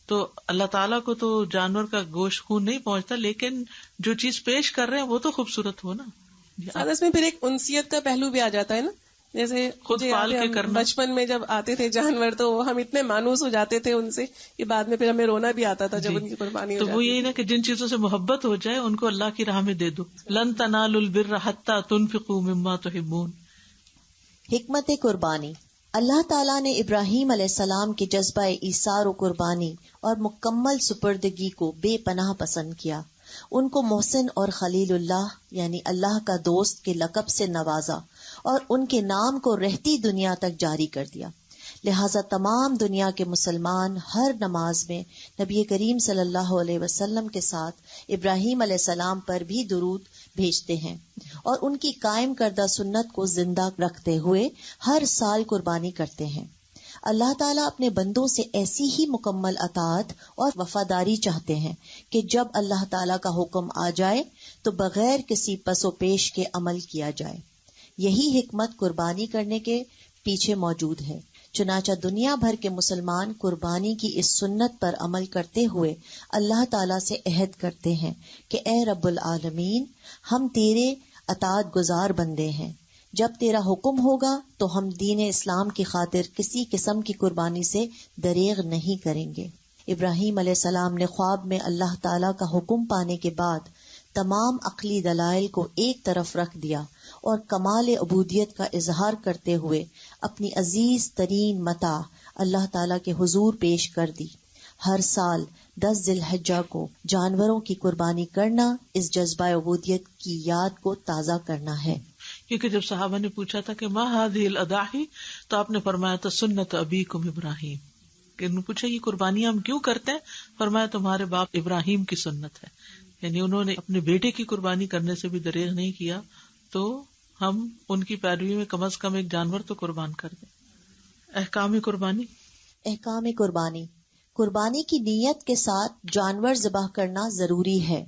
تو اللہ تعالیٰ کو تو جانور کا گوشت خون نہیں پہنچتا، لیکن جو چیز پیش کر رہے ہیں وہ تو خوبصورت ہو نا۔ اس میں پھر ایک انسیت کا پہلو بھی آ جاتا ہے نا، جیسے خود پال کے کرنا۔ بچپن میں جب آتے تھے جانور تو ہم اتنے مانوس ہو جاتے تھے ان سے کہ بعد میں پھر ہمیں رونا بھی آتا تھا جب ان کی قربانی ہو تو جاتی۔ وہ یہی نا کہ جن چیزوں سے محبت ہو جائے ان کو اللہ کی راہ میں دے دو۔ لن تنالوا البر حتی تنفقوا مما تحبون۔ حکمت قربانی۔ اللہ تعالیٰ نے ابراہیم علیہ السلام کے جذبہ ایثار و قربانی اور مکمل سپردگی کو بے پناہ پسند کیا۔ ان کو محسن اور خلیل اللہ یعنی اللہ کا دوست کے لقب سے نوازا اور ان کے نام کو رہتی دنیا تک جاری کر دیا. لہذا تمام دنیا کے مسلمان ہر نماز میں نبی کریم صلی اللہ علیہ وسلم کے ساتھ ابراہیم علیہ السلام پر بھی درود بھیجتے ہیں اور ان کی قائم کردہ سنت کو زندہ رکھتے ہوئے ہر سال قربانی کرتے ہیں. اللہ تعالیٰ اپنے بندوں سے ایسی ہی مکمل اطاعت اور وفاداری چاہتے ہیں کہ جب اللہ تعالیٰ کا حکم آ جائے تو بغیر کسی پس و پیش کے عمل کیا جائے. یہی حکمت قربانی کرنے کے پیچھے موجود ہے. چنانچہ دنیا بھر کے مسلمان قربانی کی اس سنت پر عمل کرتے ہوئے اللہ تعالیٰ سے عہد کرتے ہیں کہ اے رب العالمین، ہم تیرے اطاعت گزار بندے ہیں. جب تیرا حکم ہوگا تو ہم دین اسلام کی خاطر کسی قسم کی قربانی سے دریغ نہیں کریں گے. ابراہیم علیہ السلام نے خواب میں اللہ تعالیٰ کا حکم پانے کے بعد تمام عقلی دلائل کو ایک طرف رکھ دیا اور کمال عبودیت کا اظہار کرتے ہوئے اپنی عزیز ترین متاع اللہ تعالیٰ کے حضور پیش کر دی. ہر سال 10 ذی الحجہ کو جانوروں کی قربانی کرنا اس جذبہ عبودیت کی یاد کو تازہ کرنا ہے. کیونکہ جب صحابہ نے پوچھا تھا کہ ما هذه الاضاحی، تو آپ نے فرمایا تھا سنت ابیکم ابراہیم. کہ انہوں نے پوچھا یہ قربانیاں ہم کیوں کرتے ہیں؟ فرمایا تمہارے باپ ابراہیم کی سنت ہے. یعنی انہوں نے اپنے بیٹے کی قربانی کرنے سے بھی دریغ نہیں کیا، تو ہم ان کی پیروی میں کم از کم ایک جانور تو قربان کر دیں. احکام قربانی. احکام قربانی. قربانی کی نیت کے ساتھ جانور ذبح کرنا ضروری ہے.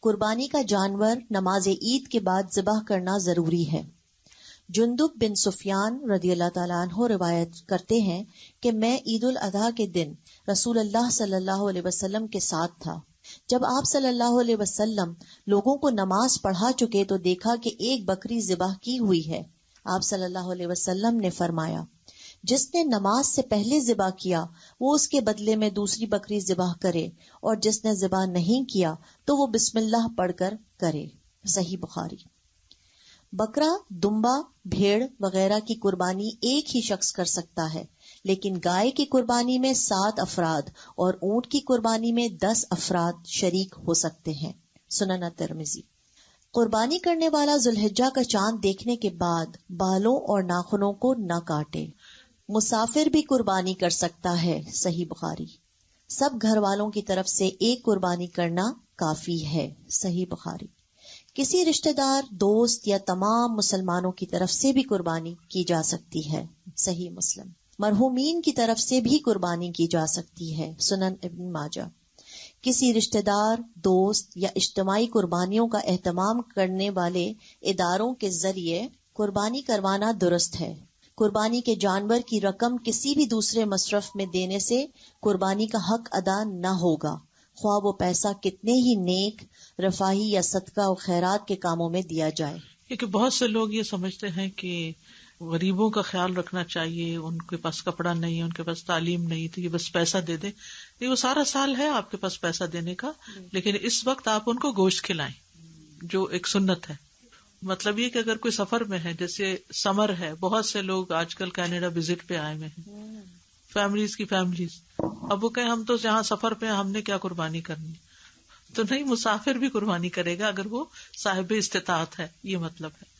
قربانی کا جانور نماز عید کے بعد ذبح کرنا ضروری ہے. جندب بن سفیان رضی اللہ تعالیٰ عنہ روایت کرتے ہیں کہ میں عید الاضحیٰ کے دن رسول اللہ صلی اللہ علیہ وسلم کے ساتھ تھا. جب آپ صلی اللہ علیہ وسلم لوگوں کو نماز پڑھا چکے تو دیکھا کہ ایک بکری ذبح کی ہوئی ہے. آپ صلی اللہ علیہ وسلم نے فرمایا جس نے نماز سے پہلے ذبح کیا وہ اس کے بدلے میں دوسری بکری ذبح کرے، اور جس نے ذبح نہیں کیا تو وہ بسم اللہ پڑھ کر کرے. صحیح بخاری. بکرا، دمبا، بھیڑ وغیرہ کی قربانی ایک ہی شخص کر سکتا ہے، لیکن گائے کی قربانی میں 7 افراد اور اونٹ کی قربانی میں 10 افراد شریک ہو سکتے ہیں. سنن ترمذی. قربانی کرنے والا ذوالحجہ کا چاند دیکھنے کے بعد بالوں اور ناخنوں کو نہ کاٹے. مسافر بھی قربانی کر سکتا ہے. صحیح بخاری. سب گھر والوں کی طرف سے ایک قربانی کرنا کافی ہے. صحیح بخاری. کسی رشتہ دار، دوست یا تمام مسلمانوں کی طرف سے بھی قربانی کی جا سکتی ہے. صحیح مسلم. مرحومین کی طرف سے بھی قربانی کی جا سکتی ہے. سنن ابن ماجہ. کسی رشتہ دار، دوست یا اجتماعی قربانیوں کا اہتمام کرنے والے اداروں کے ذریعے قربانی کروانا درست ہے. قربانی کے جانور کی رقم کسی بھی دوسرے مصرف میں دینے سے قربانی کا حق ادا نہ ہوگا، خواہ وہ پیسہ کتنے ہی نیک، رفاہی یا صدقہ و خیرات کے کاموں میں دیا جائے. کیونکہ بہت سے لوگ یہ سمجھتے ہیں کہ غریبوں کا خیال رکھنا چاہیے، ان کے پاس کپڑا نہیں، ان کے پاس تعلیم نہیں، تو یہ بس پیسہ دے دیں. یہ وہ سارا سال ہے آپ کے پاس پیسہ دینے کا، لیکن اس وقت آپ ان کو گوشت کھلائیں جو ایک سنت ہے. مطلب یہ کہ اگر کوئی سفر میں ہے، جیسے سمر ہے، بہت سے لوگ آج کل کینیڈا وزٹ پہ آئے ہوئے ہیں، فیملیز کی فیملیز. اب وہ کہیں ہم تو جہاں سفر پہ ہم نے کیا قربانی کرنی، تو نہیں، مسافر بھی قربانی کرے گا اگر وہ صاحب استطاعت ہے. یہ مطلب ہے.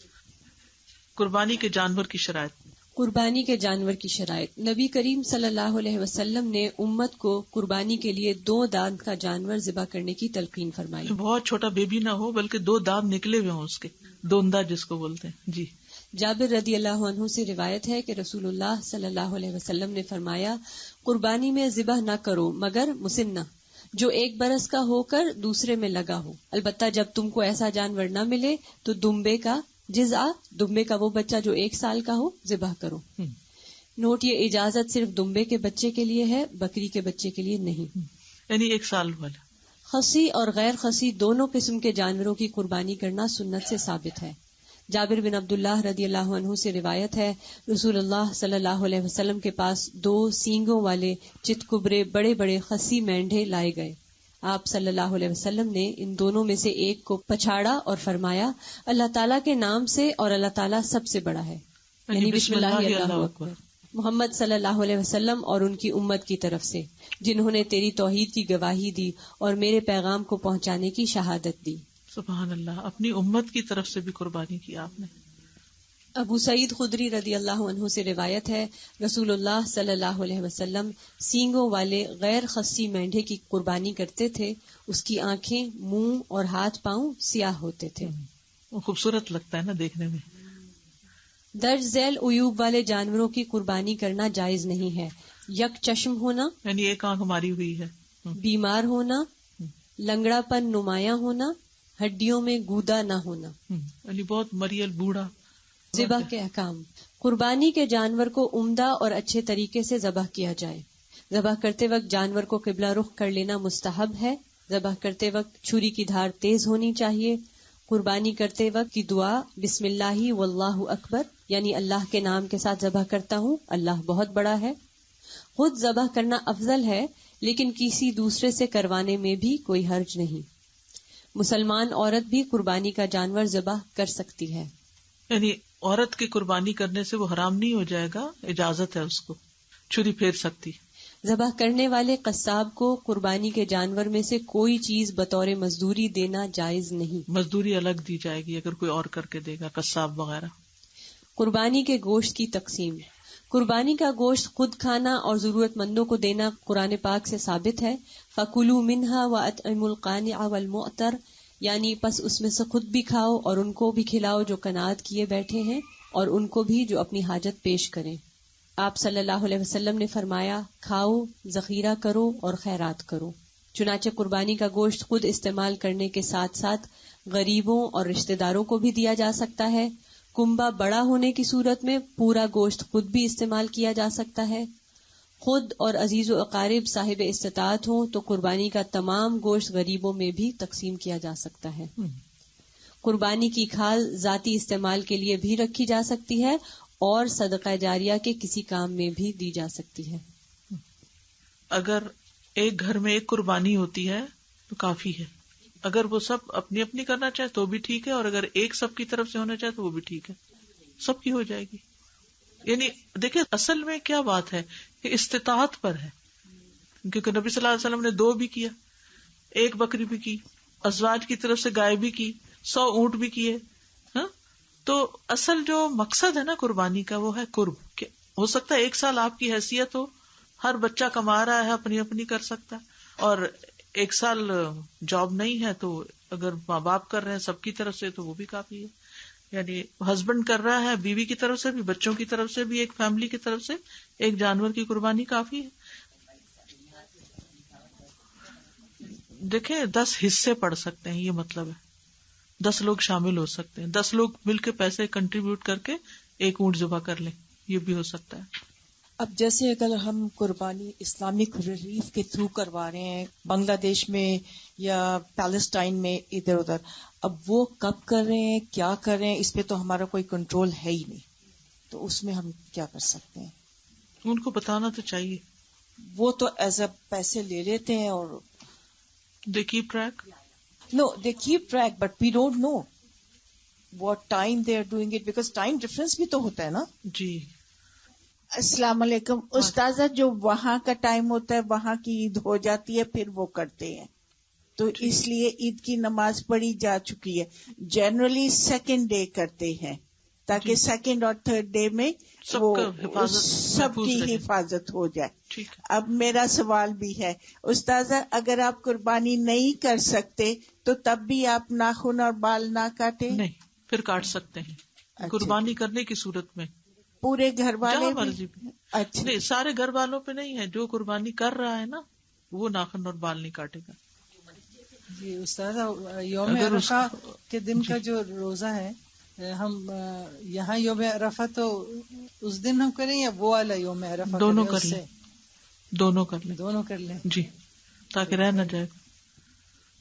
قربانی کے جانور کی شرائط. قربانی کے جانور کی شرائط. نبی کریم صلی اللہ علیہ وسلم نے امت کو قربانی کے لیے 2 دانت کا جانور ذبح کرنے کی تلقین فرمائی. بہت چھوٹا بیبی نہ ہو بلکہ 2 دانت نکلے ہوئے ہوں اس کے، دوندا جس کو بولتے ہیں. جی. جابر رضی اللہ عنہ سے روایت ہے کہ رسول اللہ صلی اللہ علیہ وسلم نے فرمایا قربانی میں ذبح نہ کرو مگر مسنہ، جو 1 برس کا ہو کر دوسرے میں لگا ہو. البتہ جب تم کو ایسا جانور نہ ملے تو دمبے کا جزء، دمبے کا وہ بچہ جو 1 سال کا ہو، ذبح کرو. نوٹ، یہ اجازت صرف دمبے کے بچے کے لیے ہے، بکری کے بچے کے لیے نہیں. یعنی 1 سال والا. خصی اور غیر خصی دونوں قسم کے جانوروں کی قربانی کرنا سنت سے ثابت ہے. جابر بن عبداللہ رضی اللہ عنہ سے روایت ہے رسول اللہ صلی اللہ علیہ وسلم کے پاس 2 سینگوں والے چتکبرے بڑے بڑے خصی مینڈھے لائے گئے. آپ صلی اللہ علیہ وسلم نے ان دونوں میں سے ایک کو پچھاڑا اور فرمایا اللہ تعالیٰ کے نام سے اور اللہ تعالیٰ سب سے بڑا ہے، یعنی بسم اللہ اللہ اکبر. محمد صلی اللہ علیہ وسلم اور ان کی امت کی طرف سے، جنہوں نے تیری توحید کی گواہی دی اور میرے پیغام کو پہنچانے کی شہادت دی۔ سبحان اللہ، اپنی امت کی طرف سے بھی قربانی کی آپ نے۔ ابو سعید خدری رضی اللہ عنہ سے روایت ہے، رسول اللہ صلی اللہ علیہ وسلم سینگوں والے غیر خصی مینڈھے کی قربانی کرتے تھے، اس کی آنکھیں، منہ اور ہاتھ پاؤں سیاہ ہوتے تھے۔ وہ خوبصورت لگتا ہے نا دیکھنے میں۔ درج ذیل عیوب والے جانوروں کی قربانی کرنا جائز نہیں ہے، یک چشم ہونا یعنی ایک آنکھ ہماری ہوئی ہے، بیمار ہونا، لنگڑا پن نمایاں ہونا، ہڈیوں میں گودا نہ ہونا، یعنی بہت مریل بوڑھا۔ ذبح کے احکام، قربانی کے جانور کو عمدہ اور اچھے طریقے سے ذبح کیا جائے۔ ذبح کرتے وقت جانور کو قبلہ رخ کر لینا مستحب ہے۔ ذبح کرتے وقت چھری کی دھار تیز ہونی چاہیے۔ قربانی کرتے وقت کی دعا بسم اللہ واللہ اکبر، یعنی اللہ کے نام کے ساتھ ذبح کرتا ہوں، اللہ بہت بڑا ہے۔ خود ذبح کرنا افضل ہے، لیکن کسی دوسرے سے کروانے میں بھی کوئی حرج نہیں۔ مسلمان عورت بھی قربانی کا جانور ذبح کر سکتی ہے، یعنی عورت کی قربانی کرنے سے وہ حرام نہیں ہو جائے گا، اجازت ہے اس کو، چھری پھیر سکتی۔ ذبح کرنے والے قصاب کو قربانی کے جانور میں سے کوئی چیز بطور مزدوری دینا جائز نہیں۔ مزدوری الگ دی جائے گی اگر کوئی اور کر کے دے گا، قصاب وغیرہ۔ قربانی کے گوشت کی تقسیم، قربانی کا گوشت خود کھانا اور ضرورت مندوں کو دینا قرآن پاک سے ثابت ہے۔ فَكُلُوا مِنْهَا وَأَطْعِمُوا الْقَانِعَ وَالْمُعْتَرَ، یعنی پس اس میں سے خود بھی کھاؤ اور ان کو بھی کھلاؤ جو قناعت کیے بیٹھے ہیں، اور ان کو بھی جو اپنی حاجت پیش کریں۔ آپ صلی اللہ علیہ وسلم نے فرمایا، کھاؤ، ذخیرہ کرو اور خیرات کرو۔ چنانچہ قربانی کا گوشت خود استعمال کرنے کے ساتھ ساتھ غریبوں اور رشتہ داروں کو بھی دیا جا سکتا ہے۔ کنبہ بڑا ہونے کی صورت میں پورا گوشت خود بھی استعمال کیا جا سکتا ہے۔ خود اور عزیز و اقارب صاحب استطاعت ہوں تو قربانی کا تمام گوشت غریبوں میں بھی تقسیم کیا جا سکتا ہے۔ قربانی کی کھال ذاتی استعمال کے لیے بھی رکھی جا سکتی ہے اور صدقہ جاریہ کے کسی کام میں بھی دی جا سکتی ہے۔ اگر ایک گھر میں ایک قربانی ہوتی ہے تو کافی ہے، اگر وہ سب اپنی اپنی کرنا چاہے تو بھی ٹھیک ہے، اور اگر ایک سب کی طرف سے ہونا چاہے تو وہ بھی ٹھیک ہے، سب کی ہو جائے گی۔ یعنی دیکھیں اصل میں کیا بات ہے کہ استطاعت پر ہے، کیونکہ نبی صلی اللہ علیہ وسلم نے 2 بھی کیا، 1 بکری بھی کی، ازواج کی طرف سے گائے بھی کی، 100 اونٹ بھی کیے۔ تو اصل جو مقصد ہے نا قربانی کا وہ ہے قرب، کہ ہو سکتا ہے 1 سال آپ کی حیثیت ہو، ہر بچہ کما رہا ہے، اپنی اپنی کر سکتا ہے، اور 1 سال جاب نہیں ہے تو اگر ماں باپ کر رہے ہیں سب کی طرف سے تو وہ بھی کافی ہے۔ یعنی ہسبینڈ کر رہا ہے، بیوی کی طرف سے بھی، بچوں کی طرف سے بھی، ایک فیملی کی طرف سے ایک جانور کی قربانی کافی ہے۔ دیکھیں 10 حصے پڑ سکتے ہیں، یہ مطلب ہے 10 لوگ شامل ہو سکتے ہیں، 10 لوگ مل کے پیسے کنٹریبیوٹ کر کے 1 اونٹ ذبح کر لیں، یہ بھی ہو سکتا ہے۔ اب جیسے اگر ہم قربانی اسلامک ریلیف کے تھرو کروا رہے ہیں بنگلہ دیش میں یا پیلسٹائن میں ادھر ادھر، اب وہ کب کر رہے ہیں، کیا کر رہے ہیں، اس پہ تو ہمارا کوئی کنٹرول ہے ہی نہیں، تو اس میں ہم کیا کر سکتے ہیں؟ ان کو بتانا تو چاہیے، وہ تو ایز اے پیسے لے لیتے ہیں اور they keep track. No, they keep track, but we don't know what time they are doing it, because time difference بھی تو ہوتا ہے نا۔ جی السلام علیکم استاذہ، جو وہاں کا ٹائم ہوتا ہے وہاں کی عید ہو جاتی ہے پھر وہ کرتے ہیں، تو اس لیے عید کی نماز پڑھی جا چکی ہے۔ جنرلی 2nd ڈے کرتے ہیں تاکہ 2nd اور 3rd ڈے میں سب کی حفاظت ہو جائے۔ اب میرا سوال بھی ہے استاذہ، اگر آپ قربانی نہیں کر سکتے تو تب بھی آپ ناخن اور بال نہ کاٹیں؟ نہیں، پھر کاٹ سکتے ہیں قربانی کرنے کی صورت میں، پورے گھر والے مرضی بھی۔ اچھا نہیں، سارے گھر والوں پہ نہیں ہے، جو قربانی کر رہا ہے نا وہ ناخن اور بال نہیں کاٹے گا۔ جی استاذہ، یوم عرفہ کے دن کا جو روزہ ہے، ہم یہاں یوم عرفہ تو اس دن ہم کریں یا وہ والا یوم عرفہ؟ دونوں کر لیں، دونوں کر لیں جی، تاکہ رہ نہ جائے۔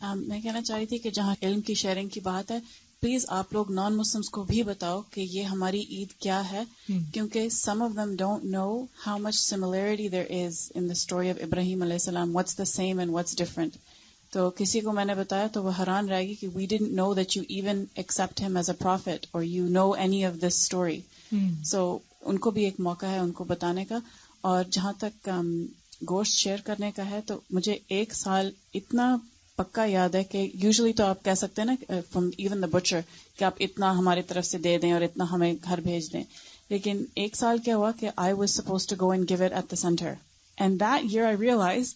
میں کہنا چاہ رہی تھی کہ جہاں علم کی شیئرنگ کی بات ہے، پلیز آپ لوگ نان مسلمس کو بھی بتاؤ کہ یہ ہماری عید کیا ہے، کیونکہ some of them don't know how much similarity there is in the story of Ibrahim علیہ السلام، what's the same and what's different. تو کسی کو میں نے بتایا تو وہ حیران رہے گی کہ we didn't know that you even accept him as a prophet اور you know any of this story. So ان کو بھی ایک موقع ہے ان کو بتانے کا. اور جہاں تک گوشت شیئر کرنے کا ہے تو مجھے 1 سال اتنا پکا یاد ہے کہ یوزلی تو آپ کہہ سکتے ہیں نا فرام ایون دا بچر کہ آپ اتنا ہماری طرف سے دے دیں اور اتنا ہمیں گھر بھیج دیں. لیکن 1 سال کیا ہوا کہ I was supposed to go and give it at the center. And that year I realized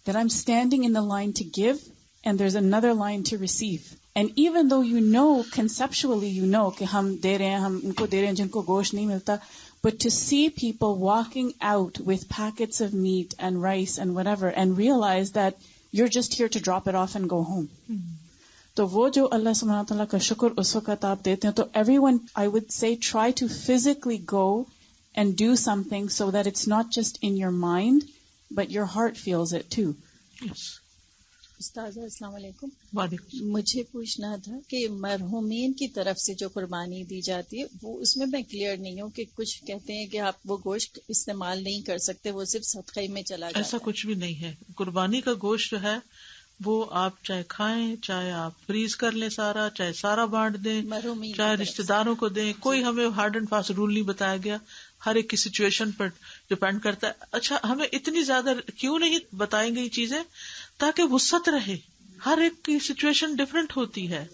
that I'm standing in the line to give and there's another line to receive. And even though you know, conceptually you know کہ ہم دے رہے ہیں, ہم ان کو دے رہے ہیں جن کو گوشت نہیں ملتا, but to see people walking out with packets of meat and rice and whatever and realize that you're just here to drop it off and go home. تو وہ جو اللہ سبحانہ وتعالیٰ کا شکر اس وقت آپ دیتے ہیں, تو everyone, I would say, try to physically go and do something so that it's not just in your mind, but your heart feels it too. Yes. استاذہ السلام علیکم. وعلیکم. مجھے پوچھنا تھا کہ مرحومین کی طرف سے جو قربانی دی جاتی ہے وہ اس میں کلیئر نہیں ہوں کہ کچھ کہتے ہیں کہ آپ وہ گوشت استعمال نہیں کر سکتے, وہ صرف صدقے میں چلا جاتا ہے. ایسا کچھ بھی نہیں ہے. قربانی کا گوشت جو ہے وہ آپ چاہے کھائیں, چاہے آپ فریز کر لیں سارا, چاہے سارا بانٹ دیں, چاہے رشتہ داروں کو دیں, کوئی ہمیں ہارڈ اینڈ فاسٹ رول نہیں بتایا گیا. ہر ایک کی سچویشن پر ڈپینڈ کرتا ہے. اچھا, ہمیں اتنی زیادہ کیوں نہیں بتائیں گے یہ چیزیں تاکہ وسعت رہے. ہر ایک کی سچویشن ڈفرینٹ ہوتی ہے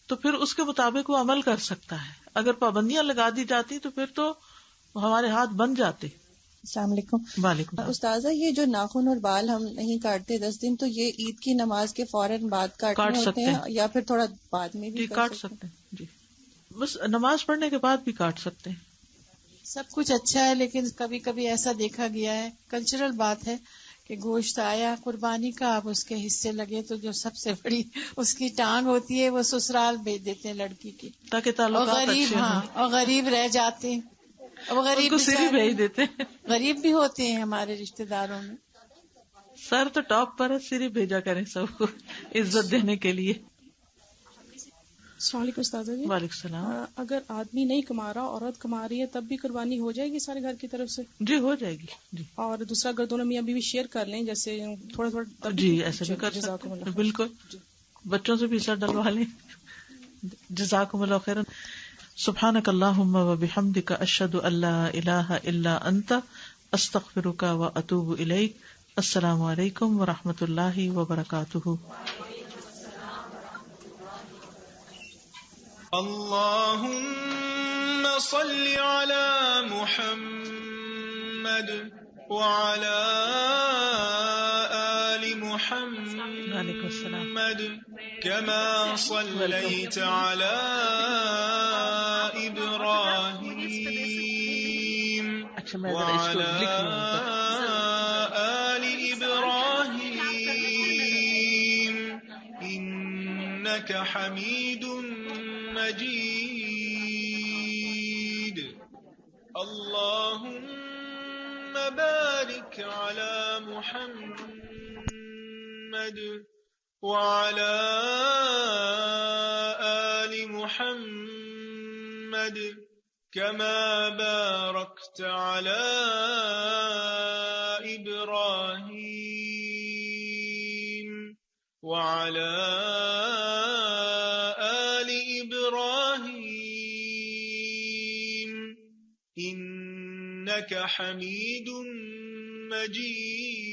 تو پھر اس کے مطابق وہ عمل کر سکتا ہے. اگر پابندیاں لگا دی جاتی تو پھر تو ہمارے ہاتھ بن جاتے. السلام علیکم. وعلیکم. استاذہ, یہ جو ناخن اور بال ہم نہیں کاٹتے 10 دن, تو یہ عید کی نماز کے فوراً بعد کاٹنے ہوتے ہیں یا پھر تھوڑا بعد میں بھی کاٹ سکتے ہیں؟ جی, بس نماز پڑھنے کے بعد بھی کاٹ سکتے ہیں. سب کچھ اچھا ہے لیکن کبھی کبھی ایسا دیکھا گیا ہے, کلچرل بات ہے کہ گوشت آیا قربانی کا, آپ اس کے حصے لگے تو جو سب سے بڑی اس کی ٹانگ ہوتی ہے وہ سسرال بھیج دیتے ہیں لڑکی کی, تاکہ تعلقات اچھے ہوں. اور غریب رہ جاتے ہیں, اور غریب کو سری بھیج دیتے ہیں. غریب بھی ہوتے ہیں ہمارے رشتہ داروں میں. سر تو ٹاپ پر ہے, سری بھیجا کریں سب کو عزت دینے کے لیے. السلام علیکم استاذہ جی. وعلیکم السلام. اگر آدمی نہیں کما رہا, عورت کما رہی ہے, تب بھی قربانی ہو جائے گی سارے گھر کی طرف سے؟ جی ہو جائے گی. جی. اور دوسرا اگر دونوں میاں بیوی شیئر کر لیں جیسے تھوڑا تھوڑا, جی ایسا بھی کر سکتے ہیں. بالکل, بچوں سے بھی حصہ ڈلوا لیں. جزاکم اللہ خیرا. سبحانک اللہم و بحمدک, اشہد ان لا الہ الا انت, استغفرک و اتوب الیک. السلام علیکم و رحمۃ اللہ وبرکاتہ. اللهم صل على محمد وعلى آل محمد كما صليت على إبراهيم وعلى آل إبراهيم إنك حميد مجيد. اللهم بارك على محمد وعلى آل محمد كما باركت على إبراهيم وعلى إنك حميد مجيد.